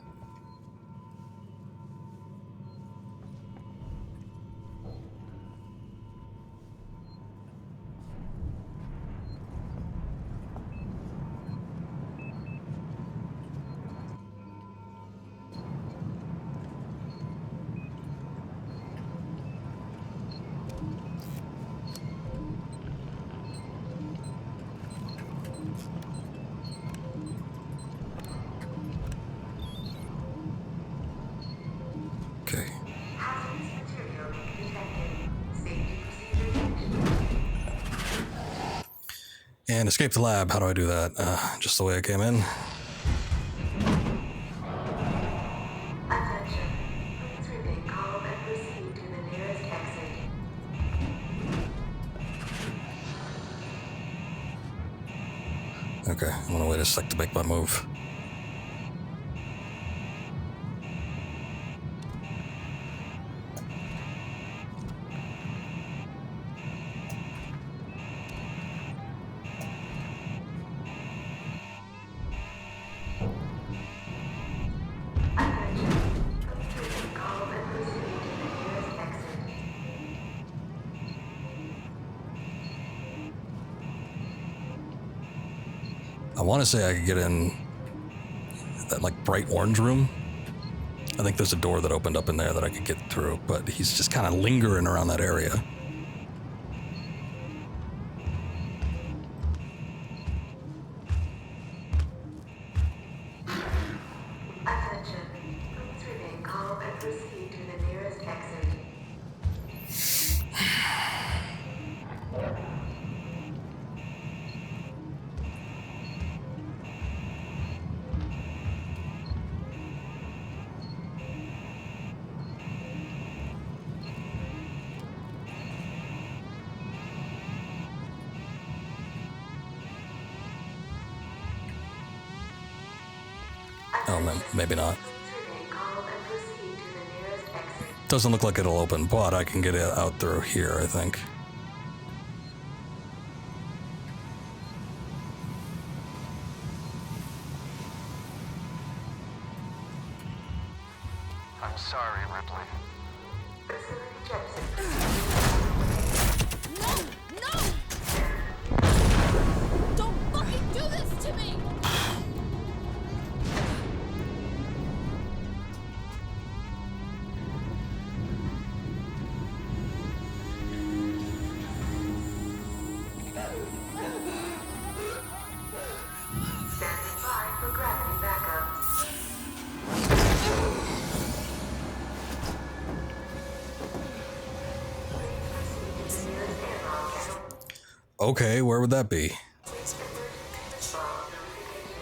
Speaker 1: And escape the lab. How do I do that? Just the way I came in.
Speaker 7: Attention. Please remain calm and proceed to the nearest exit.
Speaker 1: Okay, I'm gonna wait a sec to make my move. I want to say I could get in bright orange room. I think there's a door that opened up in there that I could get through, but he's just kind of lingering around that area.
Speaker 7: Attention. Please remain calm and proceed to the nearest exit.
Speaker 1: Oh, maybe not.
Speaker 7: Please remain calm and proceed to the nearest exit.
Speaker 1: Doesn't look like it'll open, but I can get it out through here, I think.
Speaker 3: I'm sorry, Ripley.
Speaker 7: Facility jettison.
Speaker 6: No! Don't fucking do this to me!
Speaker 7: Standing by for gravity backup. Please proceed to the nearest airlock and
Speaker 1: Okay, where would that be?
Speaker 7: emergency response notification.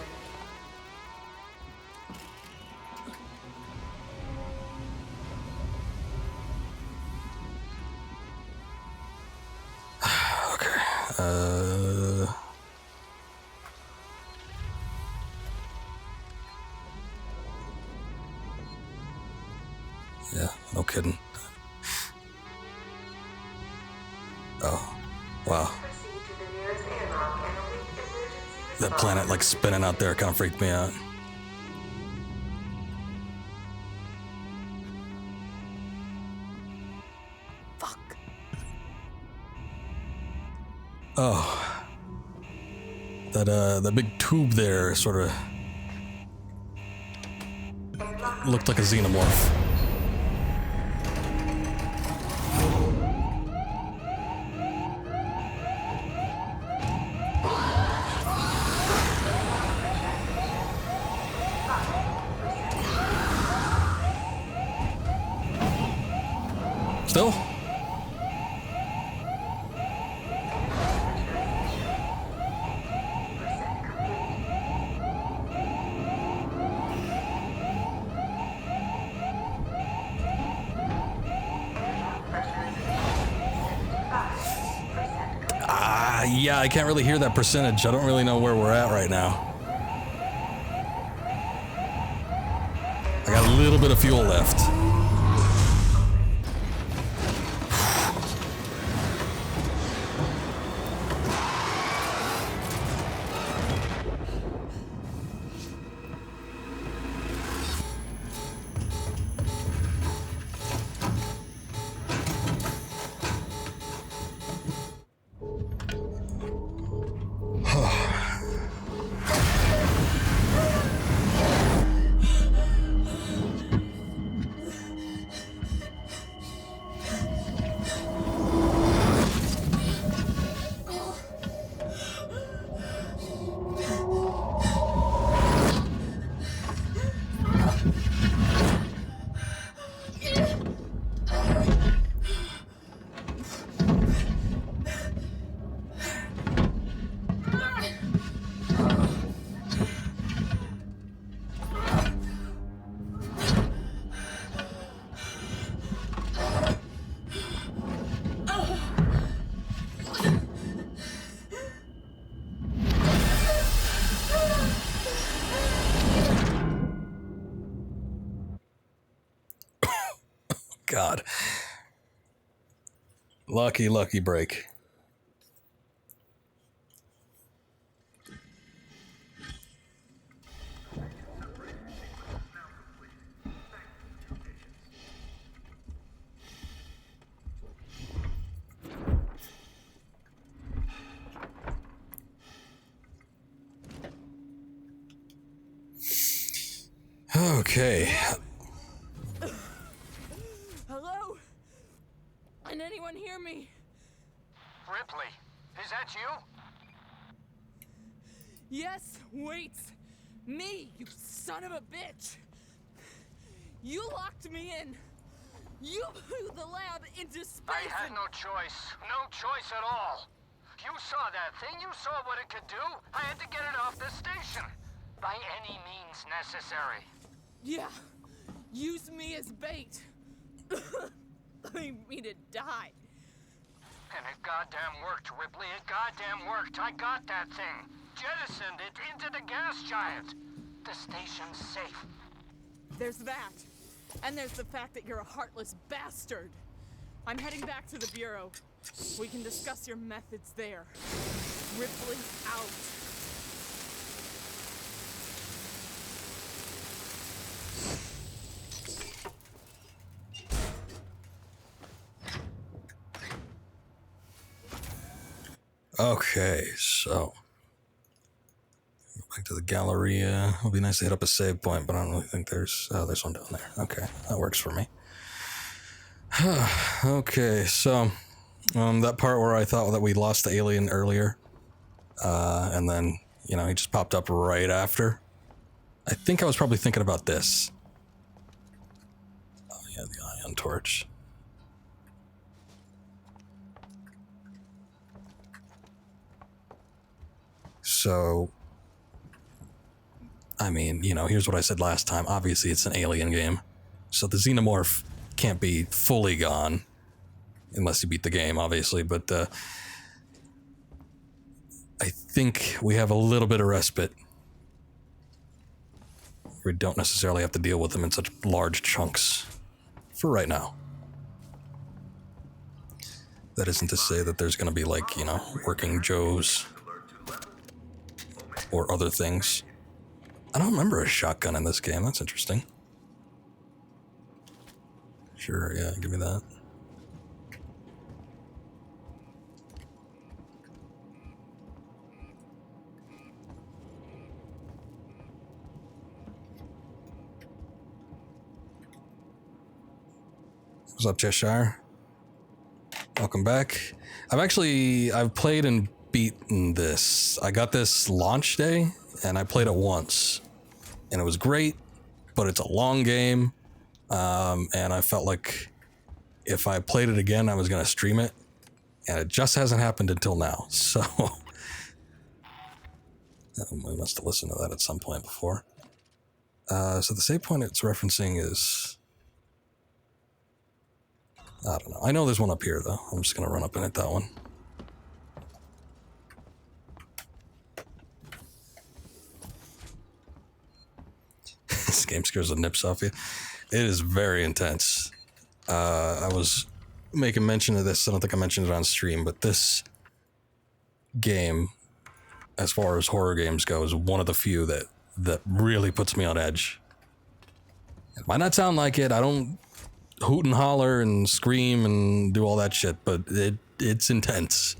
Speaker 1: Okay. Yeah, no kidding. Oh, wow.
Speaker 7: Proceed to the nearest airlock and await emergency response.
Speaker 1: That planet like spinning out there kind of freaked me out.
Speaker 2: Fuck.
Speaker 1: Oh. That big tube there sort of looked like a xenomorph. Still? Yeah, I can't really hear that percentage. I don't really know where we're at right now. I got a little bit of fuel left. God. Lucky break. Okay.
Speaker 2: Hello? Can anyone hear me?
Speaker 3: Ripley, is that you?
Speaker 2: Yes, wait. Me, you son of a bitch. You locked me in. You blew the lab into space.
Speaker 3: I had no choice. No choice at all. You saw that thing. You saw what it could do. I had to get it off the station. By any means necessary.
Speaker 2: Yeah. Use me as bait. Leave me to die.
Speaker 3: And it goddamn worked, Ripley. It goddamn worked. I got that thing. Jettisoned it into the gas giant. The station's safe.
Speaker 2: There's that. And there's the fact that you're a heartless bastard. I'm heading back to the Bureau. We can discuss your methods there. Ripley out.
Speaker 1: Okay, so back to the Galleria. It'll be nice to hit up a save point, but I don't really think there's one down there. Okay, that works for me. Okay, so that part where I thought that we lost the alien earlier, and then he just popped up right after. I think I was probably thinking about this. Oh yeah, the ion torch. So, I mean, here's what I said last time. Obviously, it's an alien game. So the xenomorph can't be fully gone. Unless you beat the game, obviously. But I think we have a little bit of respite. We don't necessarily have to deal with them in such large chunks. For right now. That isn't to say that there's going to be, like, working Joes. Or other things. I don't remember a shotgun in this game. That's interesting. Sure, yeah, give me that. What's up, Cheshire? Welcome back. I've played and beaten this. I got this launch day and I played it once and it was great, but it's a long game, and I felt like if I played it again I was gonna stream it, and it just hasn't happened until now. So we must have listened to that at some point before. So the save point it's referencing is, I don't know. I know there's one up here though. I'm just gonna run up and hit that one. This game scares the nips off you. It is very intense. I was making mention of this. I don't think I mentioned it on stream, but this game, as far as horror games go, is one of the few that really puts me on edge. It might not sound like it. I don't hoot and holler and scream and do all that shit, but it's intense.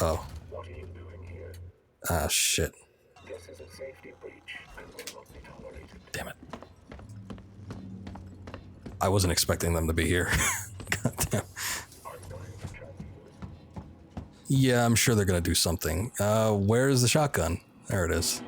Speaker 1: Oh. Ah, shit.
Speaker 4: This is a safety breach and will not be tolerated.
Speaker 1: Damn it. I wasn't expecting them to be here. God damn. Yeah, I'm sure they're gonna do something. Where's the shotgun? There it is.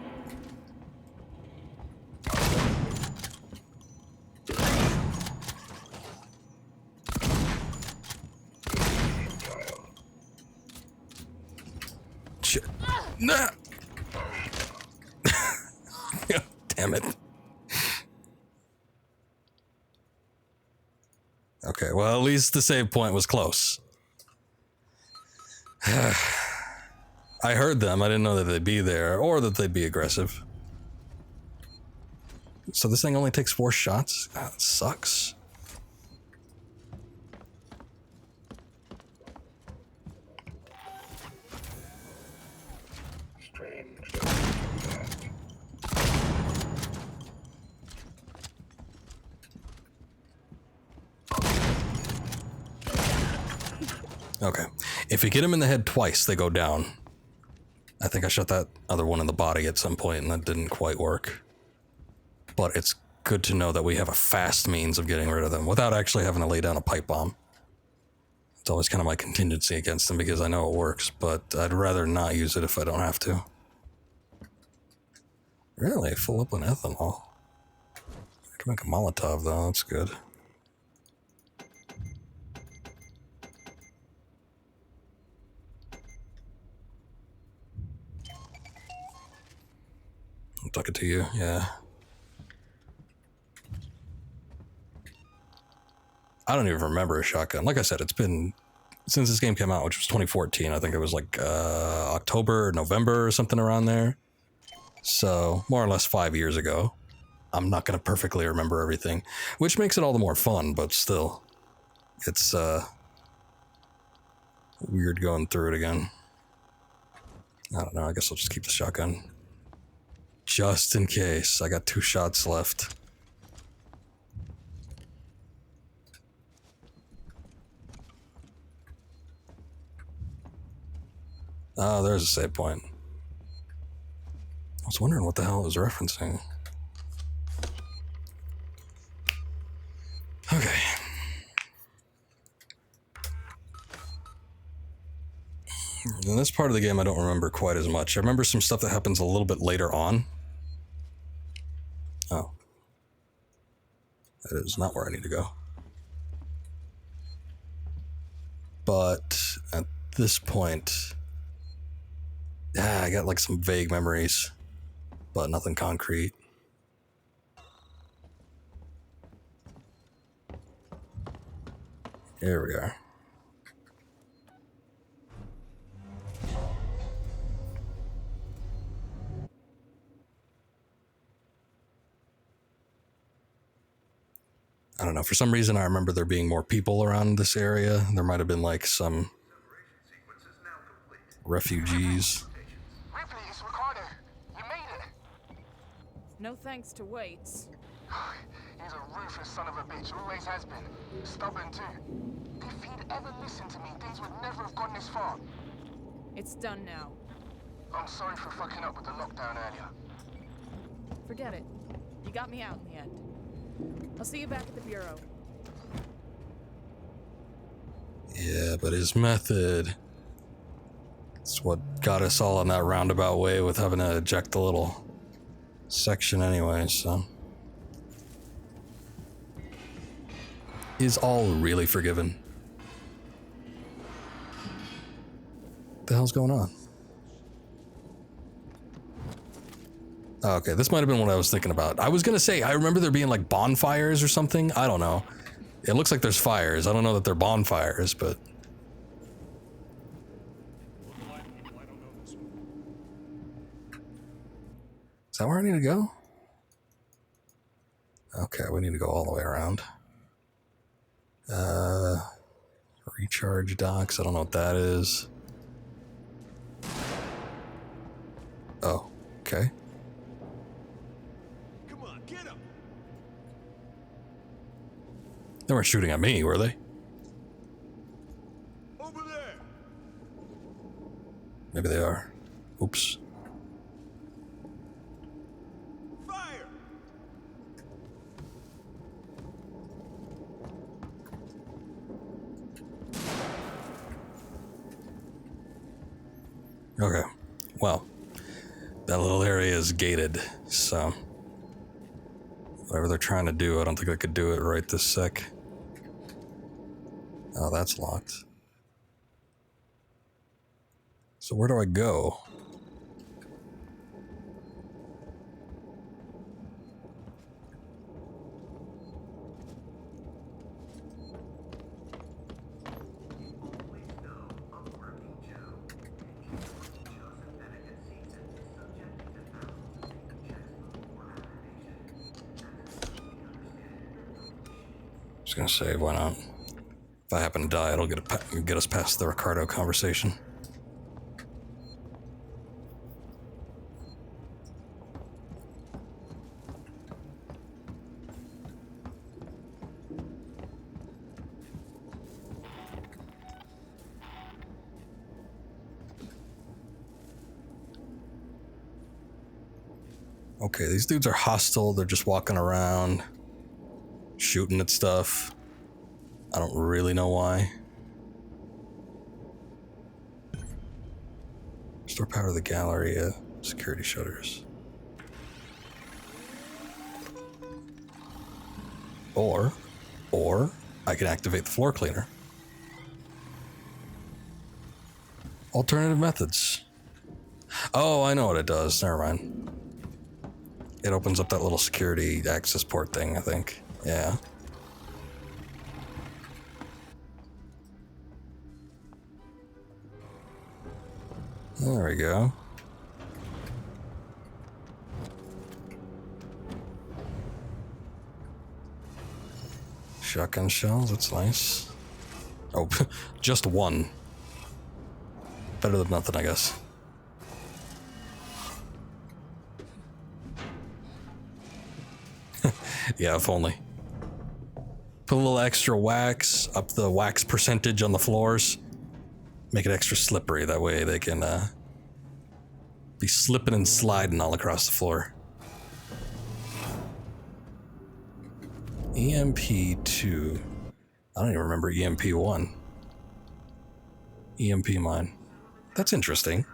Speaker 1: Shit. Nah. Damn it. Okay, well, at least the save point was close. I heard them. I didn't know that they'd be there or that they'd be aggressive. So this thing only takes 4 shots? That sucks. Okay. If you get them in the head twice, they go down. I think I shot that other one in the body at some point and that didn't quite work. But it's good to know that we have a fast means of getting rid of them without actually having to lay down a pipe bomb. It's always kind of my contingency against them because I know it works, but I'd rather not use it if I don't have to. Really? Full up on ethanol? I can make a Molotov though, that's good. I'll tuck it to you, yeah. I don't even remember a shotgun. Like I said, it's been since this game came out, which was 2014. I think it was like October, November, or something around there. So more or less 5 years ago. I'm not going to perfectly remember everything, which makes it all the more fun, but still, it's weird going through it again. I don't know, I guess I'll just keep the shotgun. Just in case. I got 2 shots left. Oh, there's a save point. I was wondering what the hell it was referencing. Okay. In this part of the game, I don't remember quite as much. I remember some stuff that happens a little bit later on. Oh. That is not where I need to go. But at this point, I got like some vague memories, but nothing concrete. Here we are. I don't know, for some reason I remember there being more people around this area. There might have been like some refugees.
Speaker 3: Ripley, it's Ricardo. You made it.
Speaker 2: No thanks to Waits.
Speaker 3: He's a ruthless son of a bitch, always has been. Stubborn too. If he'd ever listened to me, things would never have gone this far.
Speaker 2: It's done now.
Speaker 3: I'm sorry for fucking up with the lockdown earlier.
Speaker 2: Forget it. You got me out in the end. I'll see you back at the Bureau.
Speaker 1: Yeah, but his method... It's what got us all in that roundabout way with having to eject the little section anyway, so... Is all really forgiven? What the hell's going on? Oh, okay, this might have been what I was thinking about. I was gonna say, I remember there being like bonfires or something. I don't know. It looks like there's fires. I don't know that they're bonfires, but... Is that where I need to go? Okay, we need to go all the way around. Recharge docks, I don't know what that is. Oh, okay.
Speaker 5: Come on, get him.
Speaker 1: They weren't shooting at me, were they?
Speaker 5: Over there.
Speaker 1: Maybe they are. Oops.
Speaker 5: Fire.
Speaker 1: Okay. Well, that little area is gated, so whatever they're trying to do, I don't think I could do it right this sec. Oh, that's locked. So where do I go? Just gonna say, why not? If I happen to die, it'll get us past the Ricardo conversation. Okay, these dudes are hostile. They're just walking around, shooting at stuff. I don't really know why. Restore power to the gallery, security shutters. Or I can activate the floor cleaner. Alternative methods. Oh, I know what it does. Never mind. It opens up that little security access port thing, I think. Yeah. There we go. Shotgun shells, that's nice. Oh, just one. Better than nothing, I guess. Yeah, if only. Put a little extra wax, up the wax percentage on the floors. Make it extra slippery, that way they can be slipping and sliding all across the floor. EMP2. I don't even remember EMP1. EMP mine. That's interesting.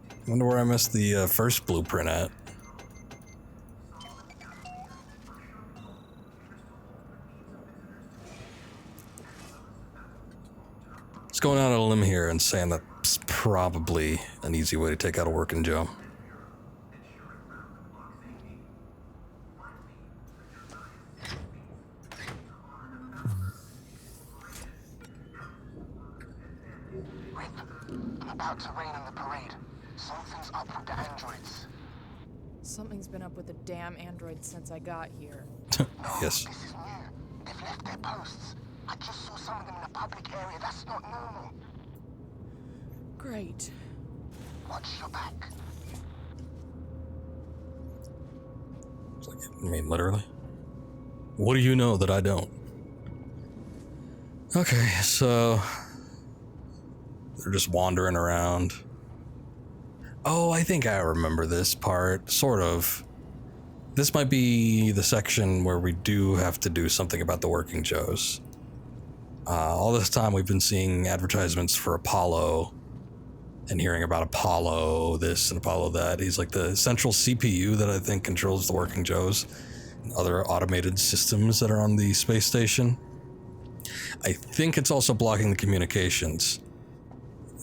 Speaker 1: I wonder where I missed the first blueprint at. Just going out on a limb here and saying that's probably an easy way to take out a working Joe.
Speaker 3: Rip, I'm about to rain on the parade. Something's up with the androids.
Speaker 2: Something's been up with the damn androids since I got here.
Speaker 1: Yes.
Speaker 3: This is new. They've left their posts. I just saw some of them in a public area. That's not normal.
Speaker 2: Great.
Speaker 3: Watch your back.
Speaker 1: It's like, I mean, literally. What do you know that I don't? Okay, so they're just wandering around. Oh, I think I remember this part, sort of. This might be the section where we do have to do something about the working Joes. All this time we've been seeing advertisements for Apollo and hearing about Apollo this and Apollo that. He's like the central CPU that I think controls the working Joes and other automated systems that are on the space station. I think it's also blocking the communications,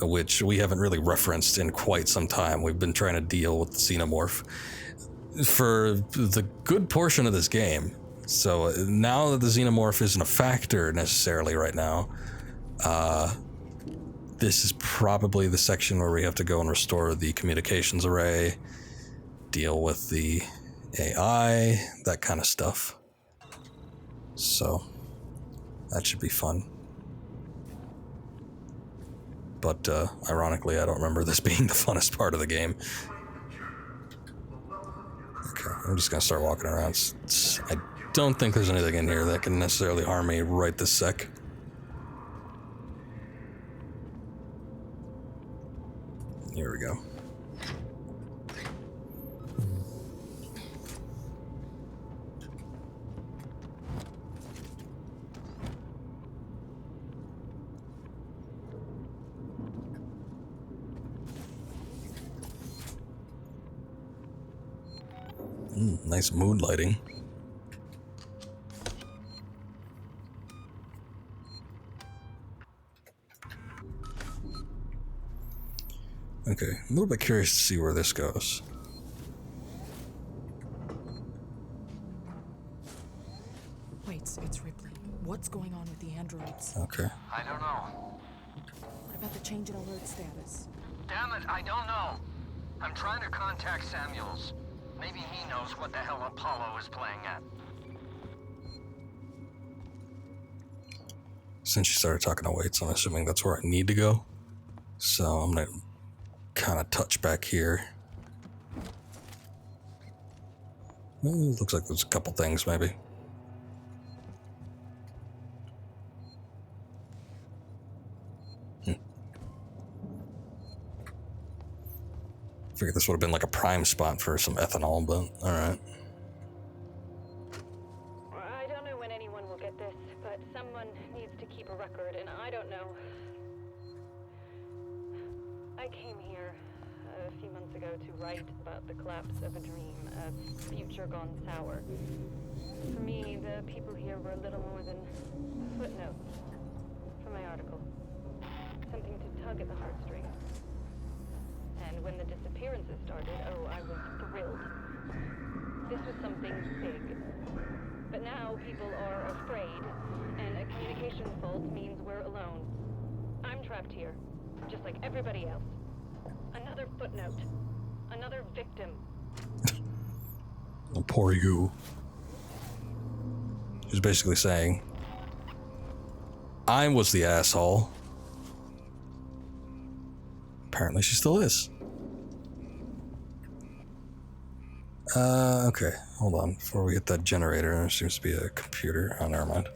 Speaker 1: which we haven't really referenced in quite some time. We've been trying to deal with the xenomorph for the good portion of this game. So now that the xenomorph isn't a factor necessarily right now, this is probably the section where we have to go and restore the communications array, deal with the AI, that kind of stuff. So that should be fun. But ironically, I don't remember this being the funnest part of the game. Okay, I'm just gonna start walking around. I don't think there's anything in here that can necessarily harm me right this sec. Here we go. Nice mood lighting. Okay, I'm a little bit curious to see where this goes.
Speaker 2: Wait, it's Ripley. What's going on with the androids?
Speaker 1: Okay.
Speaker 3: I don't know.
Speaker 2: What about the change in alert status?
Speaker 3: Damn it, I don't know. I'm trying to contact Samuels. Maybe he knows what the hell Apollo is playing at.
Speaker 1: Since you started talking to weights, I'm assuming that's where I need to go. So I'm gonna kind of touch back here. Looks like there's a couple things, maybe. Figured this would have been like a prime spot for some ethanol, but alright.
Speaker 10: I don't know when anyone will get this, but someone needs to keep a record, and I don't know. I came here a few months ago to write about the collapse of a dream, a future gone sour. For me, the people here were a little more than footnotes for my article. Something to tug at the heartstrings. And when the disappearances started, oh, I was thrilled. This was something big. But now people are afraid, and a communications fault means we're alone. I'm trapped here, just like everybody else. Another footnote. Another victim.
Speaker 1: Oh, poor you. She's basically saying, I was the asshole. Apparently she still is. Okay, hold on. Before we hit that generator, there seems to be a computer. Oh, never mind.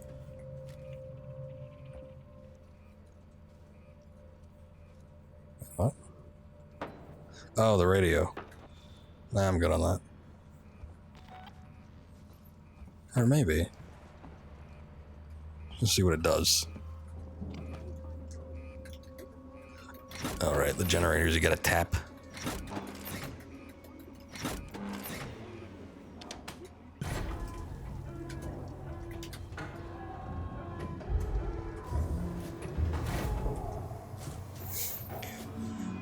Speaker 1: What? Oh, the radio. Nah, I'm good on that. Or maybe. Let's see what it does. Alright, the generators you gotta tap.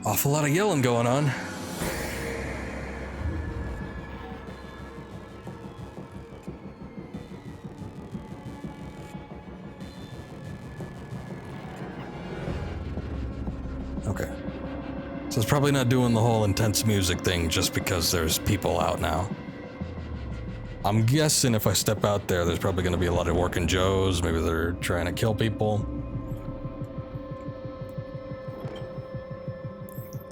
Speaker 1: Awful lot of yelling going on. Okay. So it's probably not doing the whole intense music thing just because there's people out now. I'm guessing if I step out there, there's probably going to be a lot of working Joes. Maybe they're trying to kill people.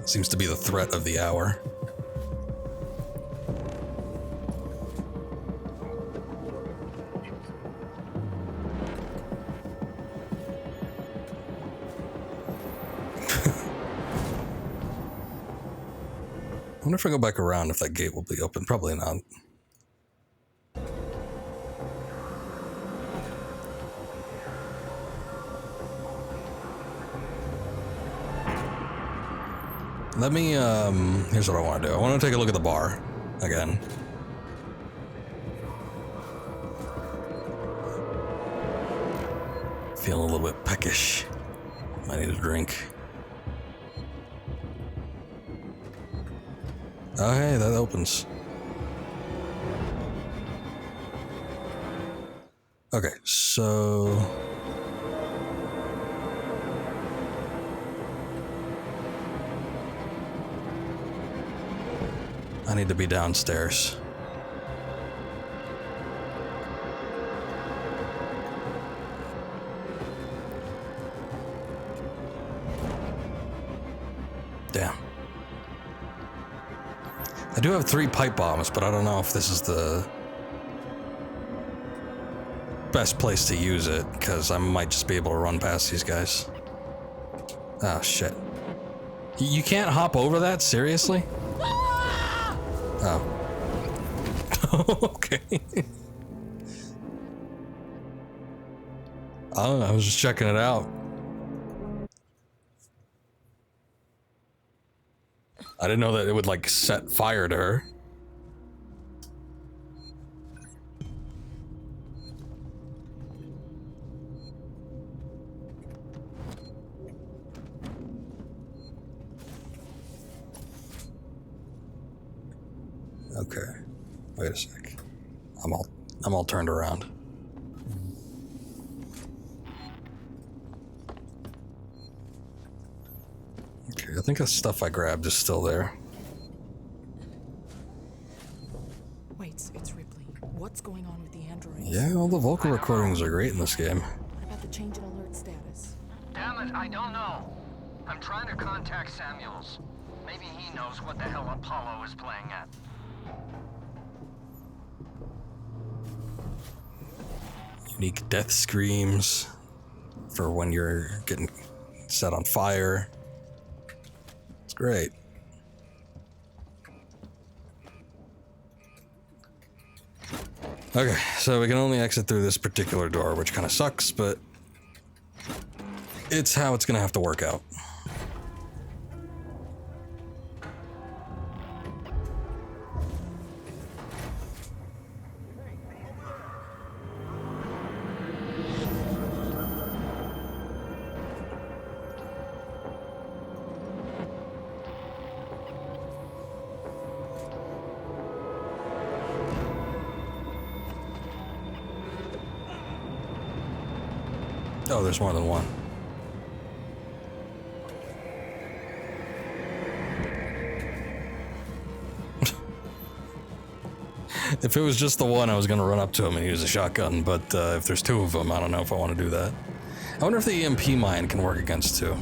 Speaker 1: Seems to be the threat of the hour. I wonder if I go back around if that gate will be open. Probably not. Let me, here's what I want to do. I want to take a look at the bar again. Feeling a little bit peckish. I need a drink. Oh, hey, that opens. Okay, so... I need to be downstairs. Damn. I do have 3 pipe bombs, but I don't know if this is the best place to use it, because I might just be able to run past these guys. Oh, shit. You can't hop over that? Seriously? Oh. Okay. Oh, I was just checking it out. I didn't know that it would, like, set fire to her. Okay. Wait a sec. I'm all turned around. Okay, I think the stuff I grabbed is still there.
Speaker 2: Wait, it's Ripley. What's going on with the androids?
Speaker 1: Yeah, all the vocal recordings are great in this game.
Speaker 2: What about the change in alert status?
Speaker 3: Damn it, I don't know. I'm trying to contact Samuels. Maybe he knows what the hell Apollo is playing at.
Speaker 1: Unique death screams for when you're getting set on fire. It's great. Okay, so we can only exit through this particular door, which kind of sucks, but it's how it's gonna have to work out. Oh, there's more than one. If it was just the one, I was going to run up to him and use a shotgun, but if there's two of them, I don't know if I want to do that. I wonder if the EMP mine can work against two.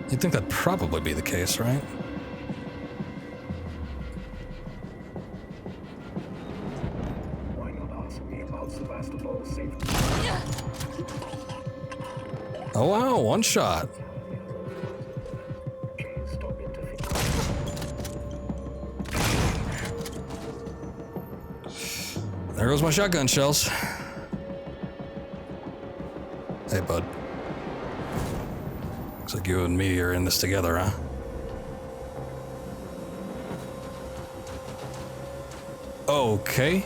Speaker 1: You'd think that'd probably be the case, right?
Speaker 4: Why not ask me about Sevastopol safety?
Speaker 1: Oh wow, one shot.
Speaker 4: Please stop interfering.
Speaker 1: There goes my shotgun shells. Hey, bud. Looks like you and me are in this together, huh? Okay.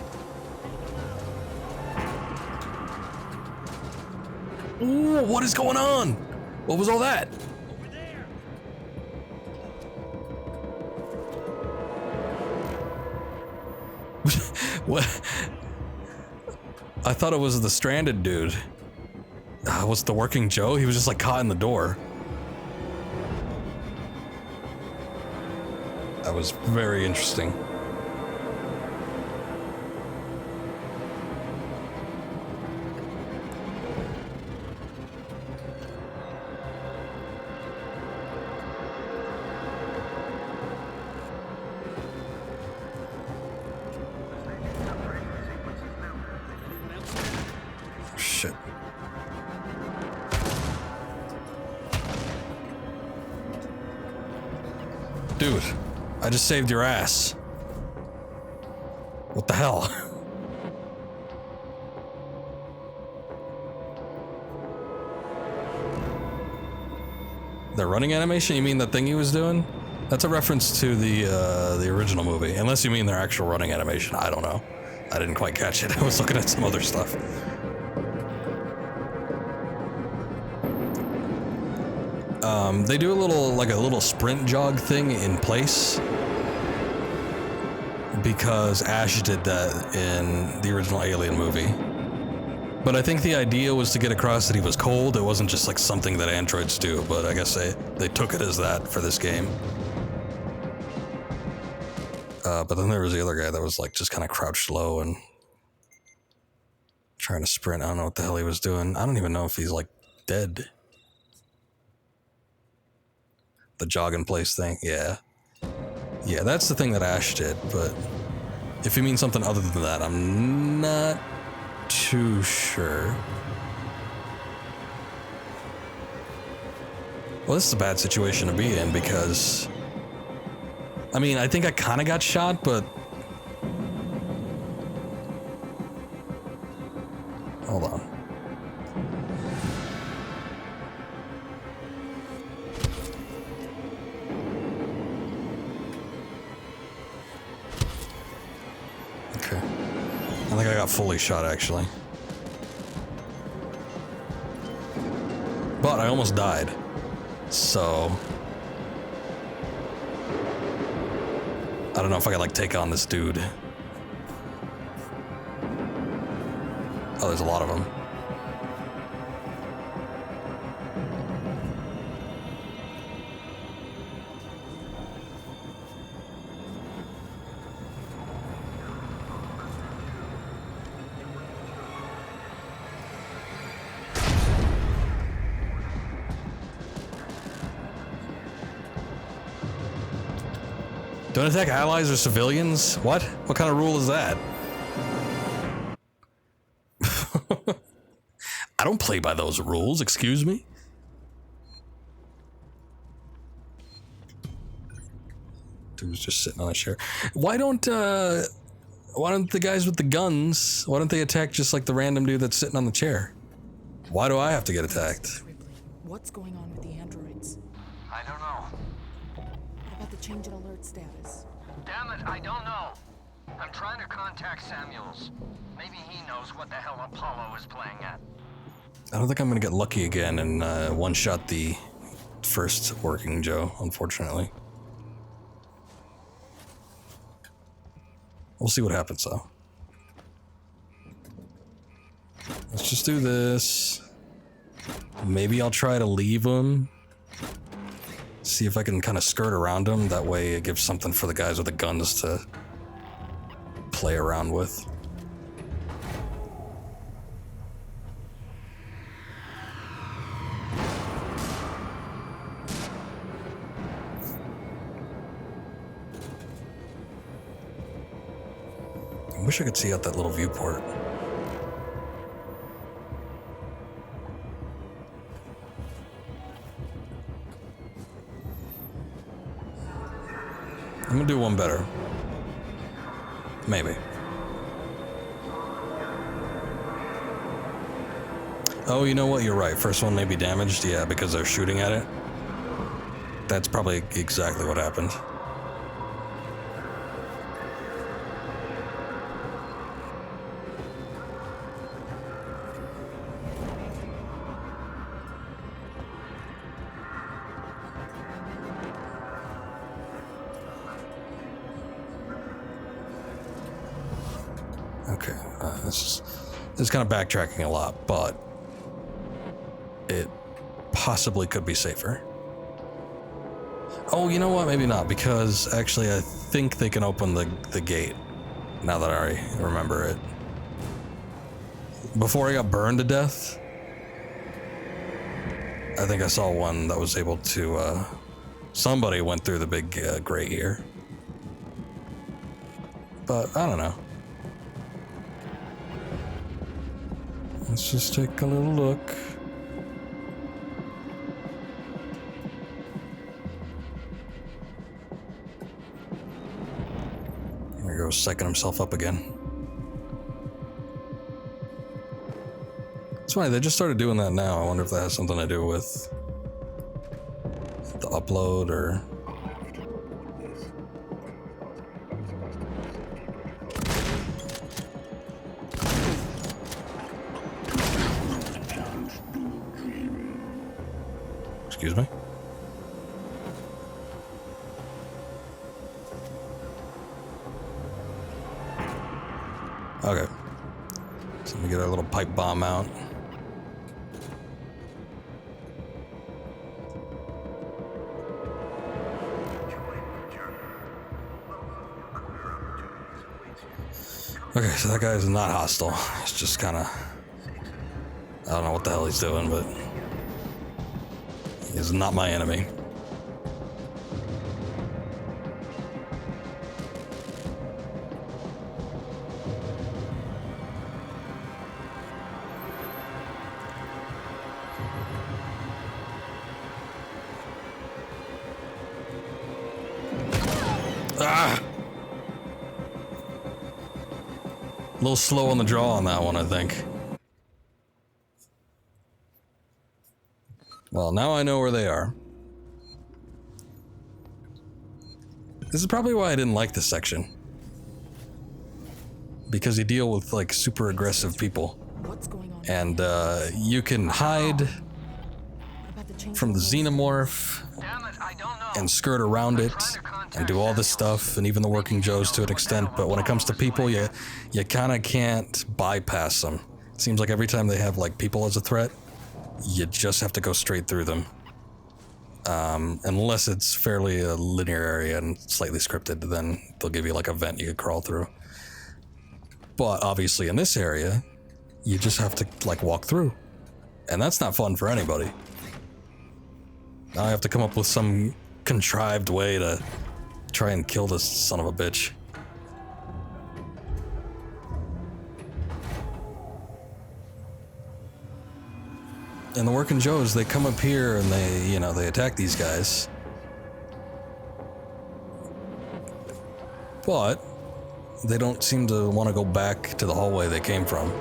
Speaker 1: Ooh, what is going on? What was all that? What? I thought it was the stranded dude. What's the working Joe? He was just like caught in the door. That was very interesting. Shit. Dude, I just saved your ass. What the hell? The running animation? You mean the thing he was doing? That's a reference to the original movie. Unless you mean their actual running animation. I don't know. I didn't quite catch it. I was looking at some other stuff. They do a little sprint jog thing in place because Ash did that in the original Alien movie. But I think the idea was to get across that he was cold. It wasn't just like something that androids do, but I guess they took it as that for this game. But then there was the other guy that was like just kind of crouched low and trying to sprint. I don't know what the hell he was doing. I don't even know if he's like dead. The jog in place thing, yeah. Yeah, that's the thing that Ash did, but if you mean something other than that, I'm not too sure. Well, this is a bad situation to be in because, I mean, I think I kind of got shot, but hold on. Okay. I think I got fully shot, actually. But I almost died. So I don't know if I could like take on this dude. Oh, there's a lot of them. Don't attack allies or civilians? What? What kind of rule is that? I don't play by those rules, excuse me? Dude's just sitting on a chair. Why don't Why don't the guys with the guns, why don't they attack just like the random dude that's sitting on the chair? Why do I have to get attacked?
Speaker 2: Ripley, what's going on with the androids?
Speaker 3: I don't know.
Speaker 2: What about the change in alert status?
Speaker 3: Damn it, I don't know. I'm trying to contact Samuels. Maybe he knows what the hell Apollo is playing at.
Speaker 1: I don't think I'm gonna get lucky again and one-shot the first working Joe, unfortunately. We'll see what happens though. Let's just do this. Maybe I'll try to leave him. See if I can kind of skirt around him. That way it gives something for the guys with the guns to play around with. I wish I could see out that little viewport. I'm gonna do one better. Maybe. Oh, you know what? You're right. First one may be damaged. Yeah, because they're shooting at it. That's probably exactly what happened. Okay, this is kind of backtracking a lot, but it possibly could be safer. Oh, you know what? Maybe not, because actually I think they can open the gate, now that I remember it. Before I got burned to death, I think I saw one that was able to, somebody went through the big grate here. But, I don't know. Let's just take a little look. There he goes, psyching himself up again. It's funny, they just started doing that now. I wonder if that has something to do with the upload or... Excuse me? Okay. So let me get our little pipe bomb out. Okay, so that guy is not hostile. It's just kind of... I don't know what the hell he's doing, but... He's not my enemy. Ah! A little slow on the draw on that one, I think. Well, now I know where they are. This is probably why I didn't like this section. Because you deal with, like, super aggressive people. And, you can hide from the xenomorph and skirt around it and do all this stuff, and even the working Joes to an extent, but when it comes to people, you kind of can't bypass them. It seems like every time they have, like, people as a threat, you just have to go straight through them. Unless it's fairly a linear area and slightly scripted, then they'll give you like a vent you could crawl through. But obviously in this area, you just have to like walk through. And that's not fun for anybody. Now I have to come up with some contrived way to try and kill this son of a bitch. And the working Joes, they come up here and they, you know, they attack these guys. But They don't seem to want to go back to the hallway they came from.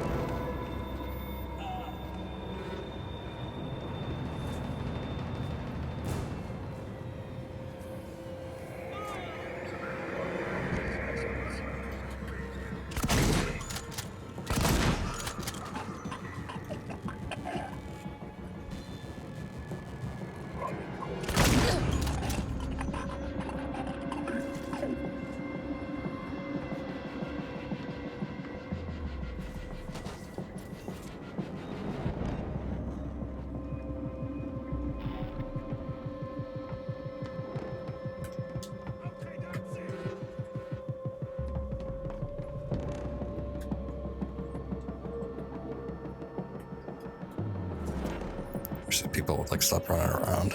Speaker 1: People would like stop running around.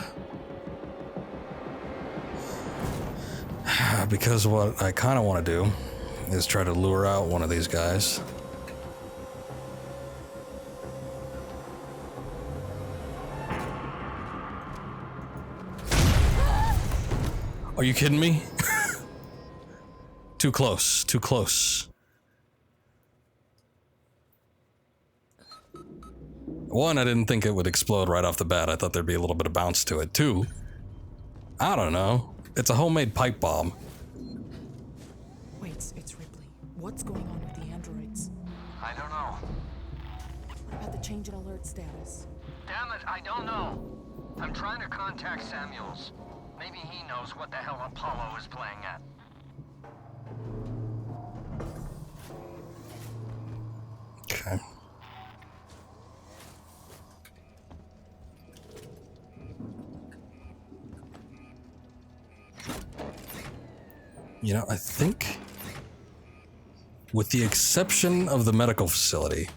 Speaker 1: Because what I kind of want to do is try to lure out one of these guys. Are you kidding me? Too close, too close. One, I didn't think it would explode right off the bat. I thought there'd be a little bit of bounce to it. Two, I don't know. It's a homemade pipe bomb.
Speaker 2: Wait, it's Ripley. What's going on with the androids?
Speaker 3: I don't know.
Speaker 2: What about the change in alert status?
Speaker 3: Damn it, I don't know. I'm trying to contact Samuels. Maybe he knows what the hell Apollo is playing at.
Speaker 1: Okay. You know, I think, with the exception of the medical facility,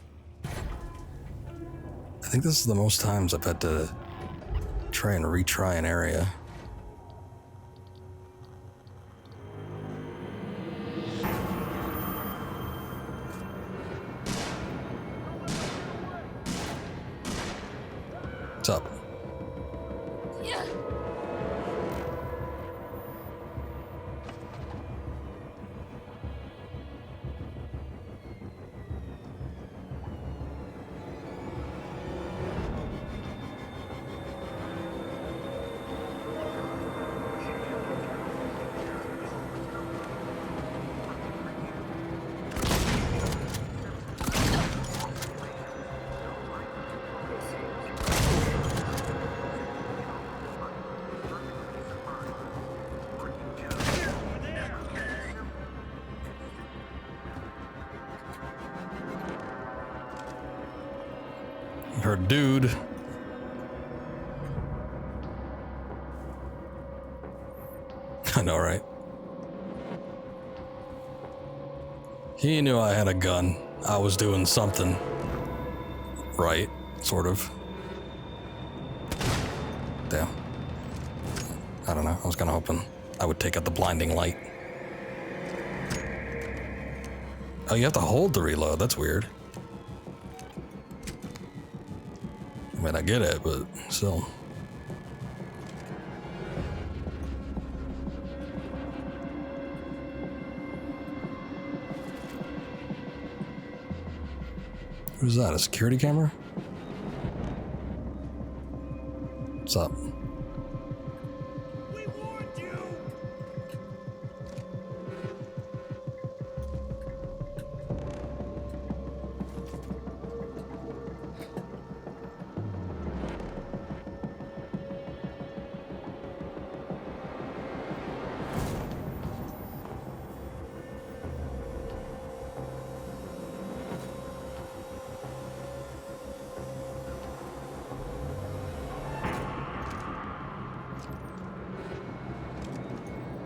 Speaker 1: I think this is the most times I've had to try and retry an area. What's up? Her dude. I know, right? He knew I had a gun. I was doing something right, sort of. Damn. I don't know. I was kind of hoping I would take out the blinding light. Oh, you have to hold to reload. That's weird. I mean, I get it, but still. Who's that? A security camera? What's up?
Speaker 5: We warned you!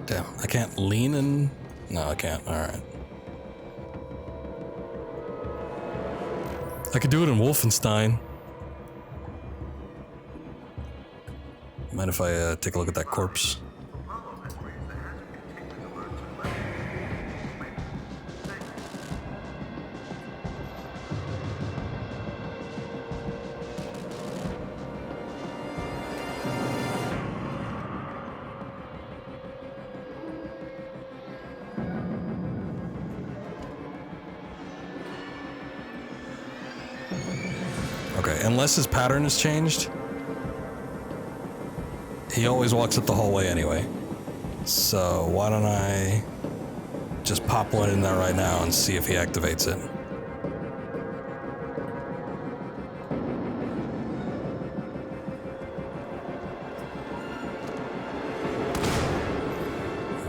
Speaker 1: Damn, I can't lean in? No, I can't. Alright. I could do it in Wolfenstein. Mind if I take a look at that corpse? Okay, unless his pattern has changed. He always walks up the hallway anyway. So why don't I just pop one in there right now and see if he activates it.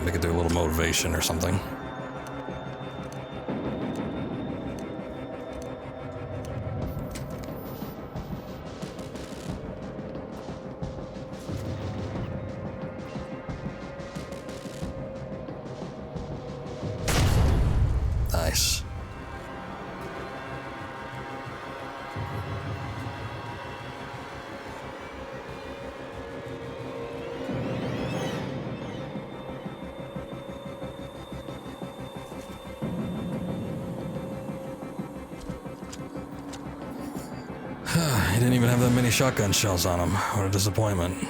Speaker 1: They could do a little motivation or something. Nice. He didn't even have that many shotgun shells on him. What a disappointment.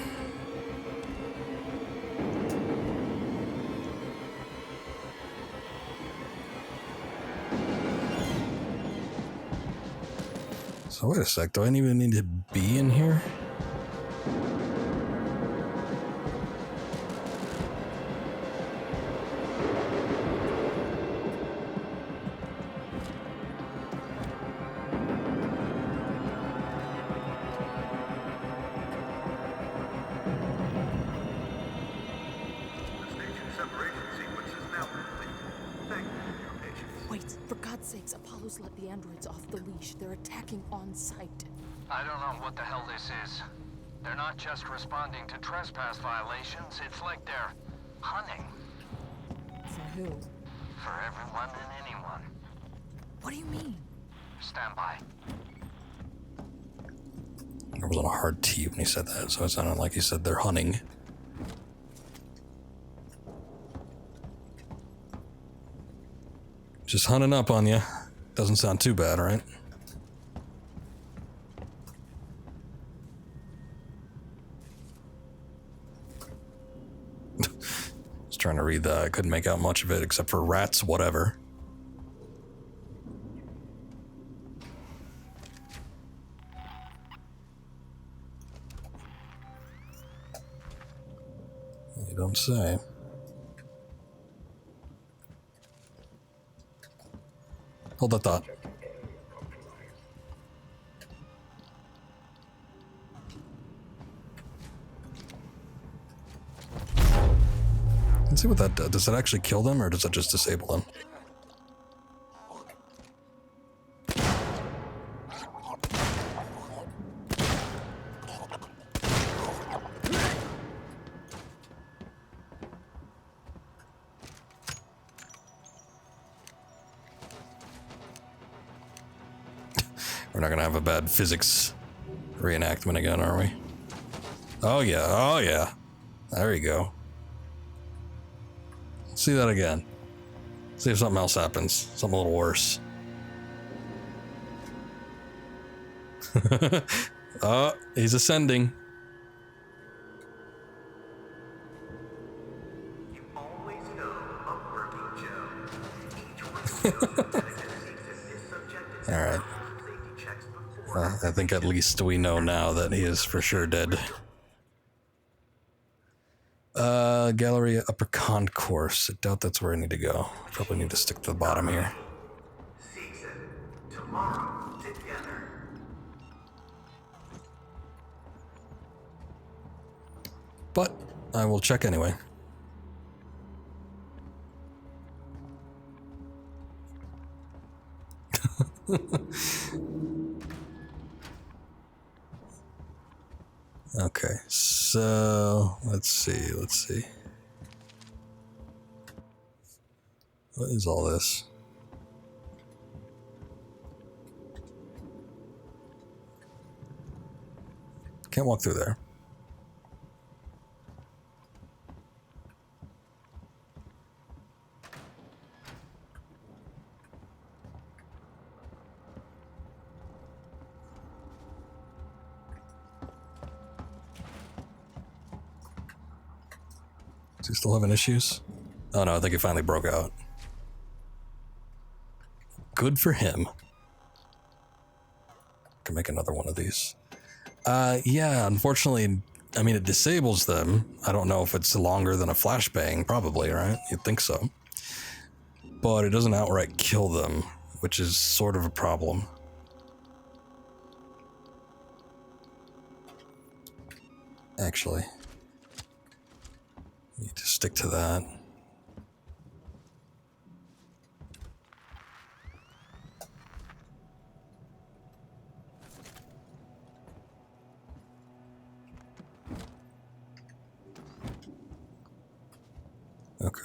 Speaker 1: So wait a sec, do I even need to be in here?
Speaker 2: Wait, for God's sakes, Apollo's let the androids off the leash. They're attacking on sight.
Speaker 3: I don't know what the hell this is. They're not just responding to trespass violations, it's like they're hunting.
Speaker 2: For who?
Speaker 3: For everyone and anyone.
Speaker 2: What do you mean?
Speaker 3: Stand by.
Speaker 1: There wasn't a hard T when he said that, so it sounded like he said they're hunting. Just hunting up on you. Doesn't sound too bad, right? Just trying to read that. I couldn't make out much of it except for rats, whatever. You don't say. Hold that thought. Let's see what that does. Does it actually kill them or does it just disable them? We're not gonna have a bad physics reenactment again, are we? Oh yeah, oh yeah. There you go. Let's see that again. See if something else happens. Something a little worse. Oh, he's ascending.
Speaker 4: You always know a working Joe. Each one of you this subject
Speaker 1: All right.
Speaker 4: safety checks before.
Speaker 1: I think at least we know now that he is for sure dead. Gallery upper concourse. I doubt that's where I need to go. Probably need to stick to the bottom here.
Speaker 4: Season tomorrow together.
Speaker 1: But I will check anyway. Okay, so let's see. What is all this? Can't walk through there. Is he still having issues? Oh no, I think he finally broke out. Good for him. Can make another one of these. Yeah, unfortunately, I mean, it disables them. I don't know if it's longer than a flashbang, probably, right? You'd think so. But it doesn't outright kill them, which is sort of a problem. Actually, need to stick to that. Okay.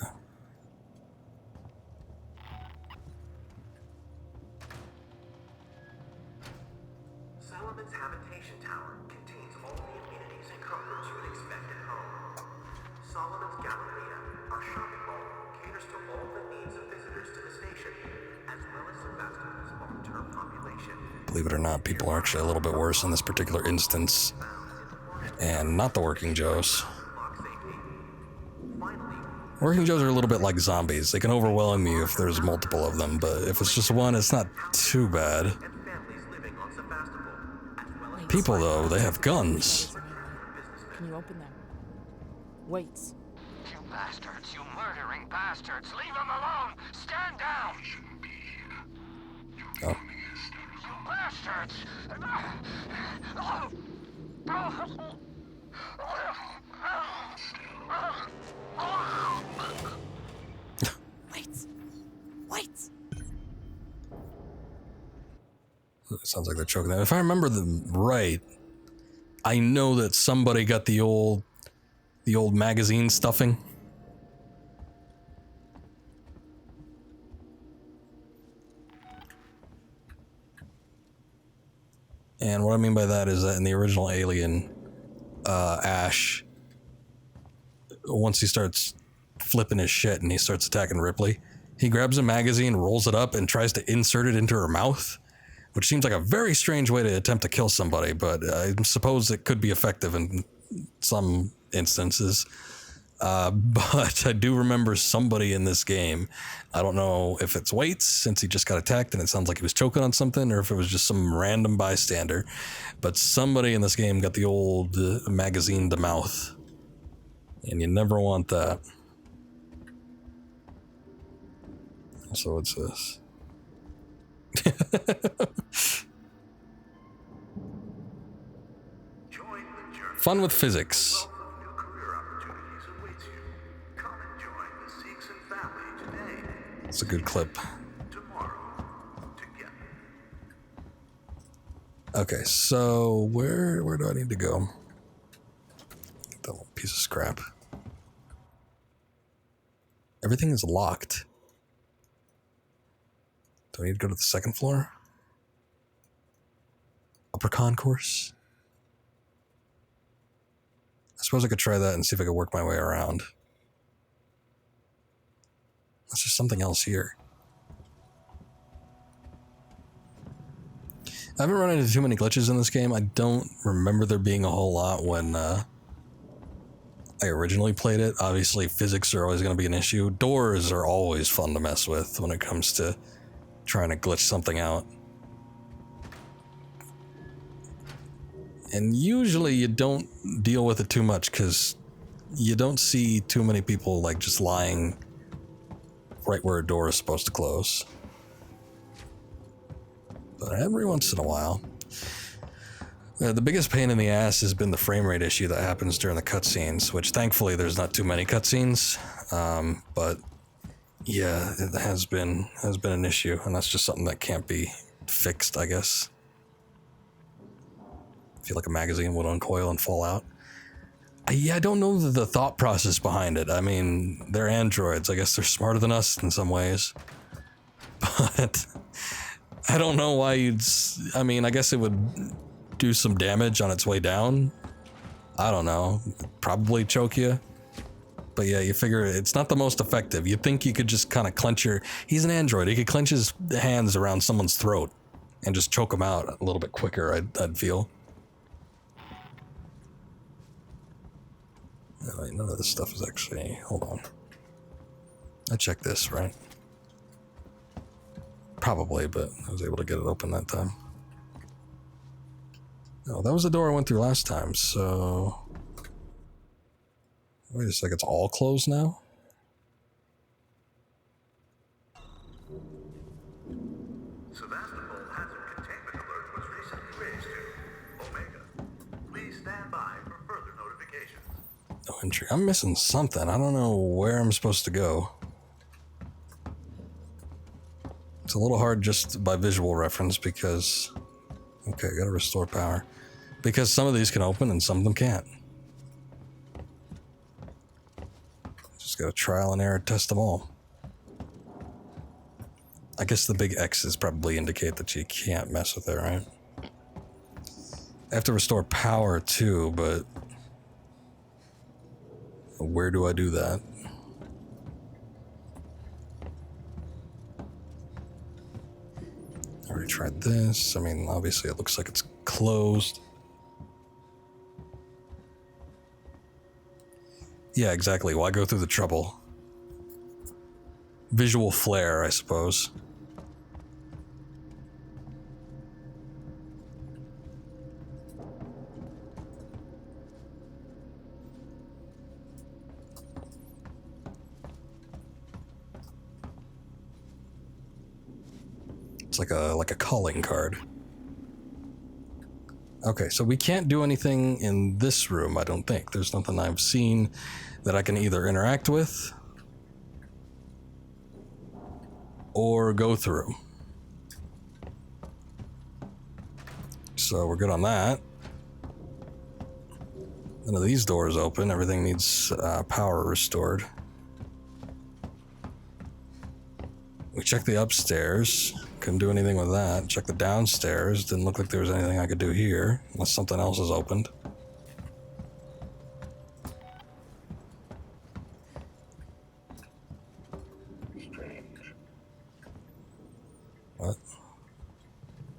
Speaker 4: Solomon's habitation tower contains all the amenities and comforts you would expect at home. Solomon's Galleria, our shopping mall, caters to all the needs of visitors to the station, as well as Sebastian's long-term population.
Speaker 1: Believe it or not, people are actually a little bit worse in this particular instance. And not the Working Joes. Working Joes are a little bit like zombies. They can overwhelm you if there's multiple of them, but if it's just one, it's not too bad. People, though, they have guns.
Speaker 2: Can you open them? Weights.
Speaker 3: You bastards, you murdering bastards! Leave him alone! Stand down!
Speaker 1: Oh.
Speaker 3: You bastards!
Speaker 2: Weights. Weights.
Speaker 1: It sounds like they're choking them. If I remember them right, I know that somebody got the old magazine stuffing. And what I mean by that is that in the original Alien, Ash, once he starts flipping his shit and he starts attacking Ripley, he grabs a magazine, rolls it up, and tries to insert it into her mouth, which seems like a very strange way to attempt to kill somebody, but I suppose it could be effective in some instances. But I do remember somebody in this game, I don't know if it's Waits, since he just got attacked and it sounds like he was choking on something, or if it was just some random bystander, but somebody in this game got the old magazine to mouth, and you never want that. So what's this? Fun with physics. It's a good clip. Okay, so where do I need to go? Get that little piece of scrap. Everything is locked. Do I need to go to the second floor? Upper concourse? I suppose I could try that and see if I could work my way around. There's just something else here. I haven't run into too many glitches in this game. I don't remember there being a whole lot when I originally played it. Obviously, physics are always going to be an issue. Doors are always fun to mess with when it comes to trying to glitch something out. And usually you don't deal with it too much because you don't see too many people like just lying right where a door is supposed to close. But every once in a while. The biggest pain in the ass has been the frame rate issue that happens during the cutscenes, which thankfully there's not too many cutscenes. But yeah, it has been an issue, and that's just something that can't be fixed, I guess. I feel like a magazine would uncoil and fall out. I don't know the thought process behind it. I mean, they're androids. I guess they're smarter than us in some ways. But I don't know why you'd... I mean, I guess it would do some damage on its way down. I don't know. Probably choke you. But yeah, you figure it's not the most effective. You'd think you could just kind of clench your... He's an android. He could clench his hands around someone's throat and just choke them out a little bit quicker, I'd feel. Oh, wait, none of this stuff is actually... Hold on. I checked this, right? Probably, but I was able to get it open that time. Oh, that was the door I went through last time, so... Wait a sec, it's all closed now?
Speaker 4: Sevastopol hazard containment alert was recently raised to Omega. Please stand by for further notifications.
Speaker 1: No entry. I'm missing something. I don't know where I'm supposed to go. It's a little hard just by visual reference because... Okay, gotta restore power. Because some of these can open and some of them can't. Just gotta trial and error test them all. I guess the big X's probably indicate that you can't mess with it, right? I have to restore power too, but... Where do I do that? I already tried this. I mean, obviously it looks like it's closed. Yeah, exactly. Why go through the trouble? Visual flair, I suppose. It's like a calling card. Okay, so we can't do anything in this room, I don't think. There's nothing I've seen that I can either interact with or go through. So we're good on that. None of these doors open. Everything needs power restored. We checked the upstairs. Couldn't do anything with that. Checked the downstairs. Didn't look like there was anything I could do here, unless something else is opened.
Speaker 4: Strange.
Speaker 1: What?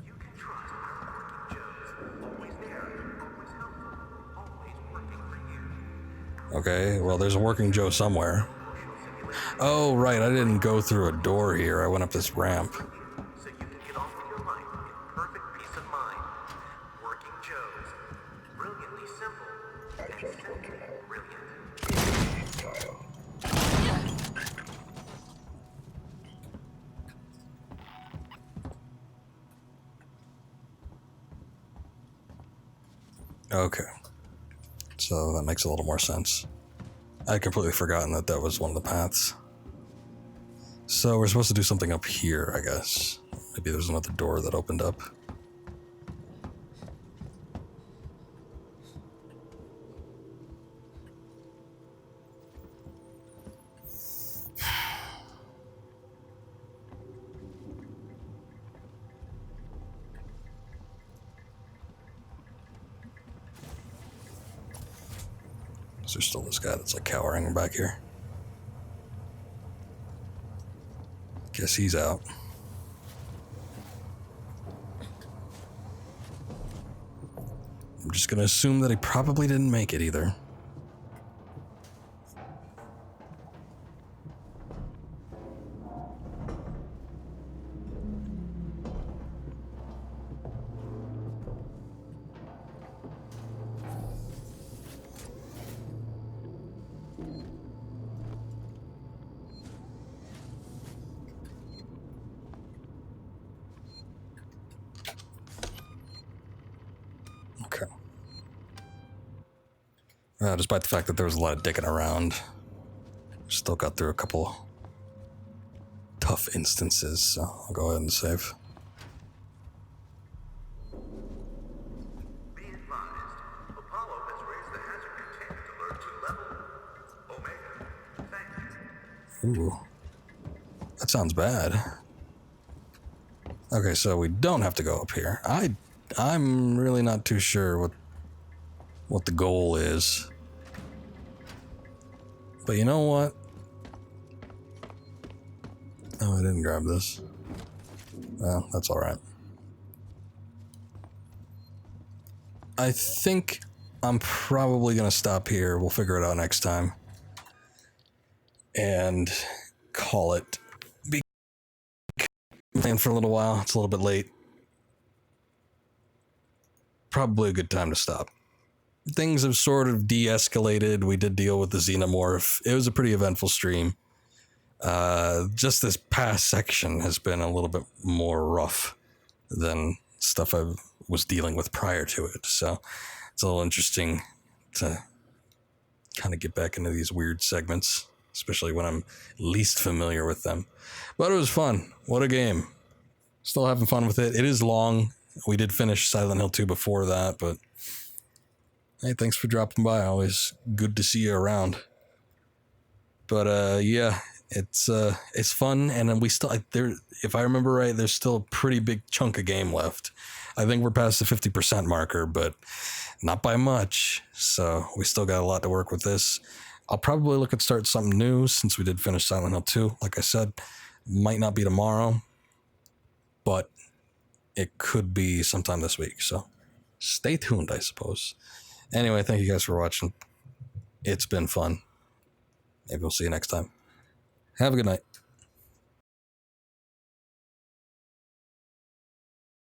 Speaker 4: You can trust our working Joes. Always there, always helpful, always working for you.
Speaker 1: Okay, well, there's a working Joe somewhere. Oh, right, I didn't go through a door here. I went up this ramp.
Speaker 4: So you can get on with your life in perfect peace of mind. Working Joes. Brilliantly simple and simply brilliant.
Speaker 1: Okay. So that makes a little more sense. I'd completely forgotten that that was one of the paths. So we're supposed to do something up here, I guess. Maybe there's another door that opened up. Is there still this guy that's like cowering back here? Guess he's out. I'm just gonna assume that he probably didn't make it either. Okay. Despite the fact that there was a lot of dicking around, still got through a couple tough instances, so I'll go ahead and save.
Speaker 4: Be advised, Apollo has raised the hazard containment alert to level Omega. Thank you.
Speaker 1: Ooh. That sounds bad. Okay, so we don't have to go up here. I'm really not too sure what the goal is. But you know what? Oh, I didn't grab this. Well, that's alright. I think I'm probably gonna stop here. We'll figure it out next time. And call it. Be playing for a little while. It's a little bit late. probably a good time to stop. Things have sort of de-escalated. We did deal with the xenomorph. It was a pretty eventful stream. Just this past section has been a little bit more rough than stuff I was dealing with prior to it. So it's a little interesting to kind of get back into these weird segments, especially when I'm least familiar with them. But it was fun. What a game. Still having fun with it. It is long. We did finish Silent Hill 2 before that, but hey, thanks for dropping by. Always good to see you around. But yeah, it's fun, and then we still there. If I remember right, there's still a pretty big chunk of game left. I think we're past the 50% marker, but not by much. So we still got a lot to work with this. I'll probably look at start something new since we did finish Silent Hill 2. Like I said, might not be tomorrow, but it could be sometime this week. So stay tuned, I suppose. Anyway, thank you guys for watching. It's been fun. Maybe we'll see you next time. Have a good night.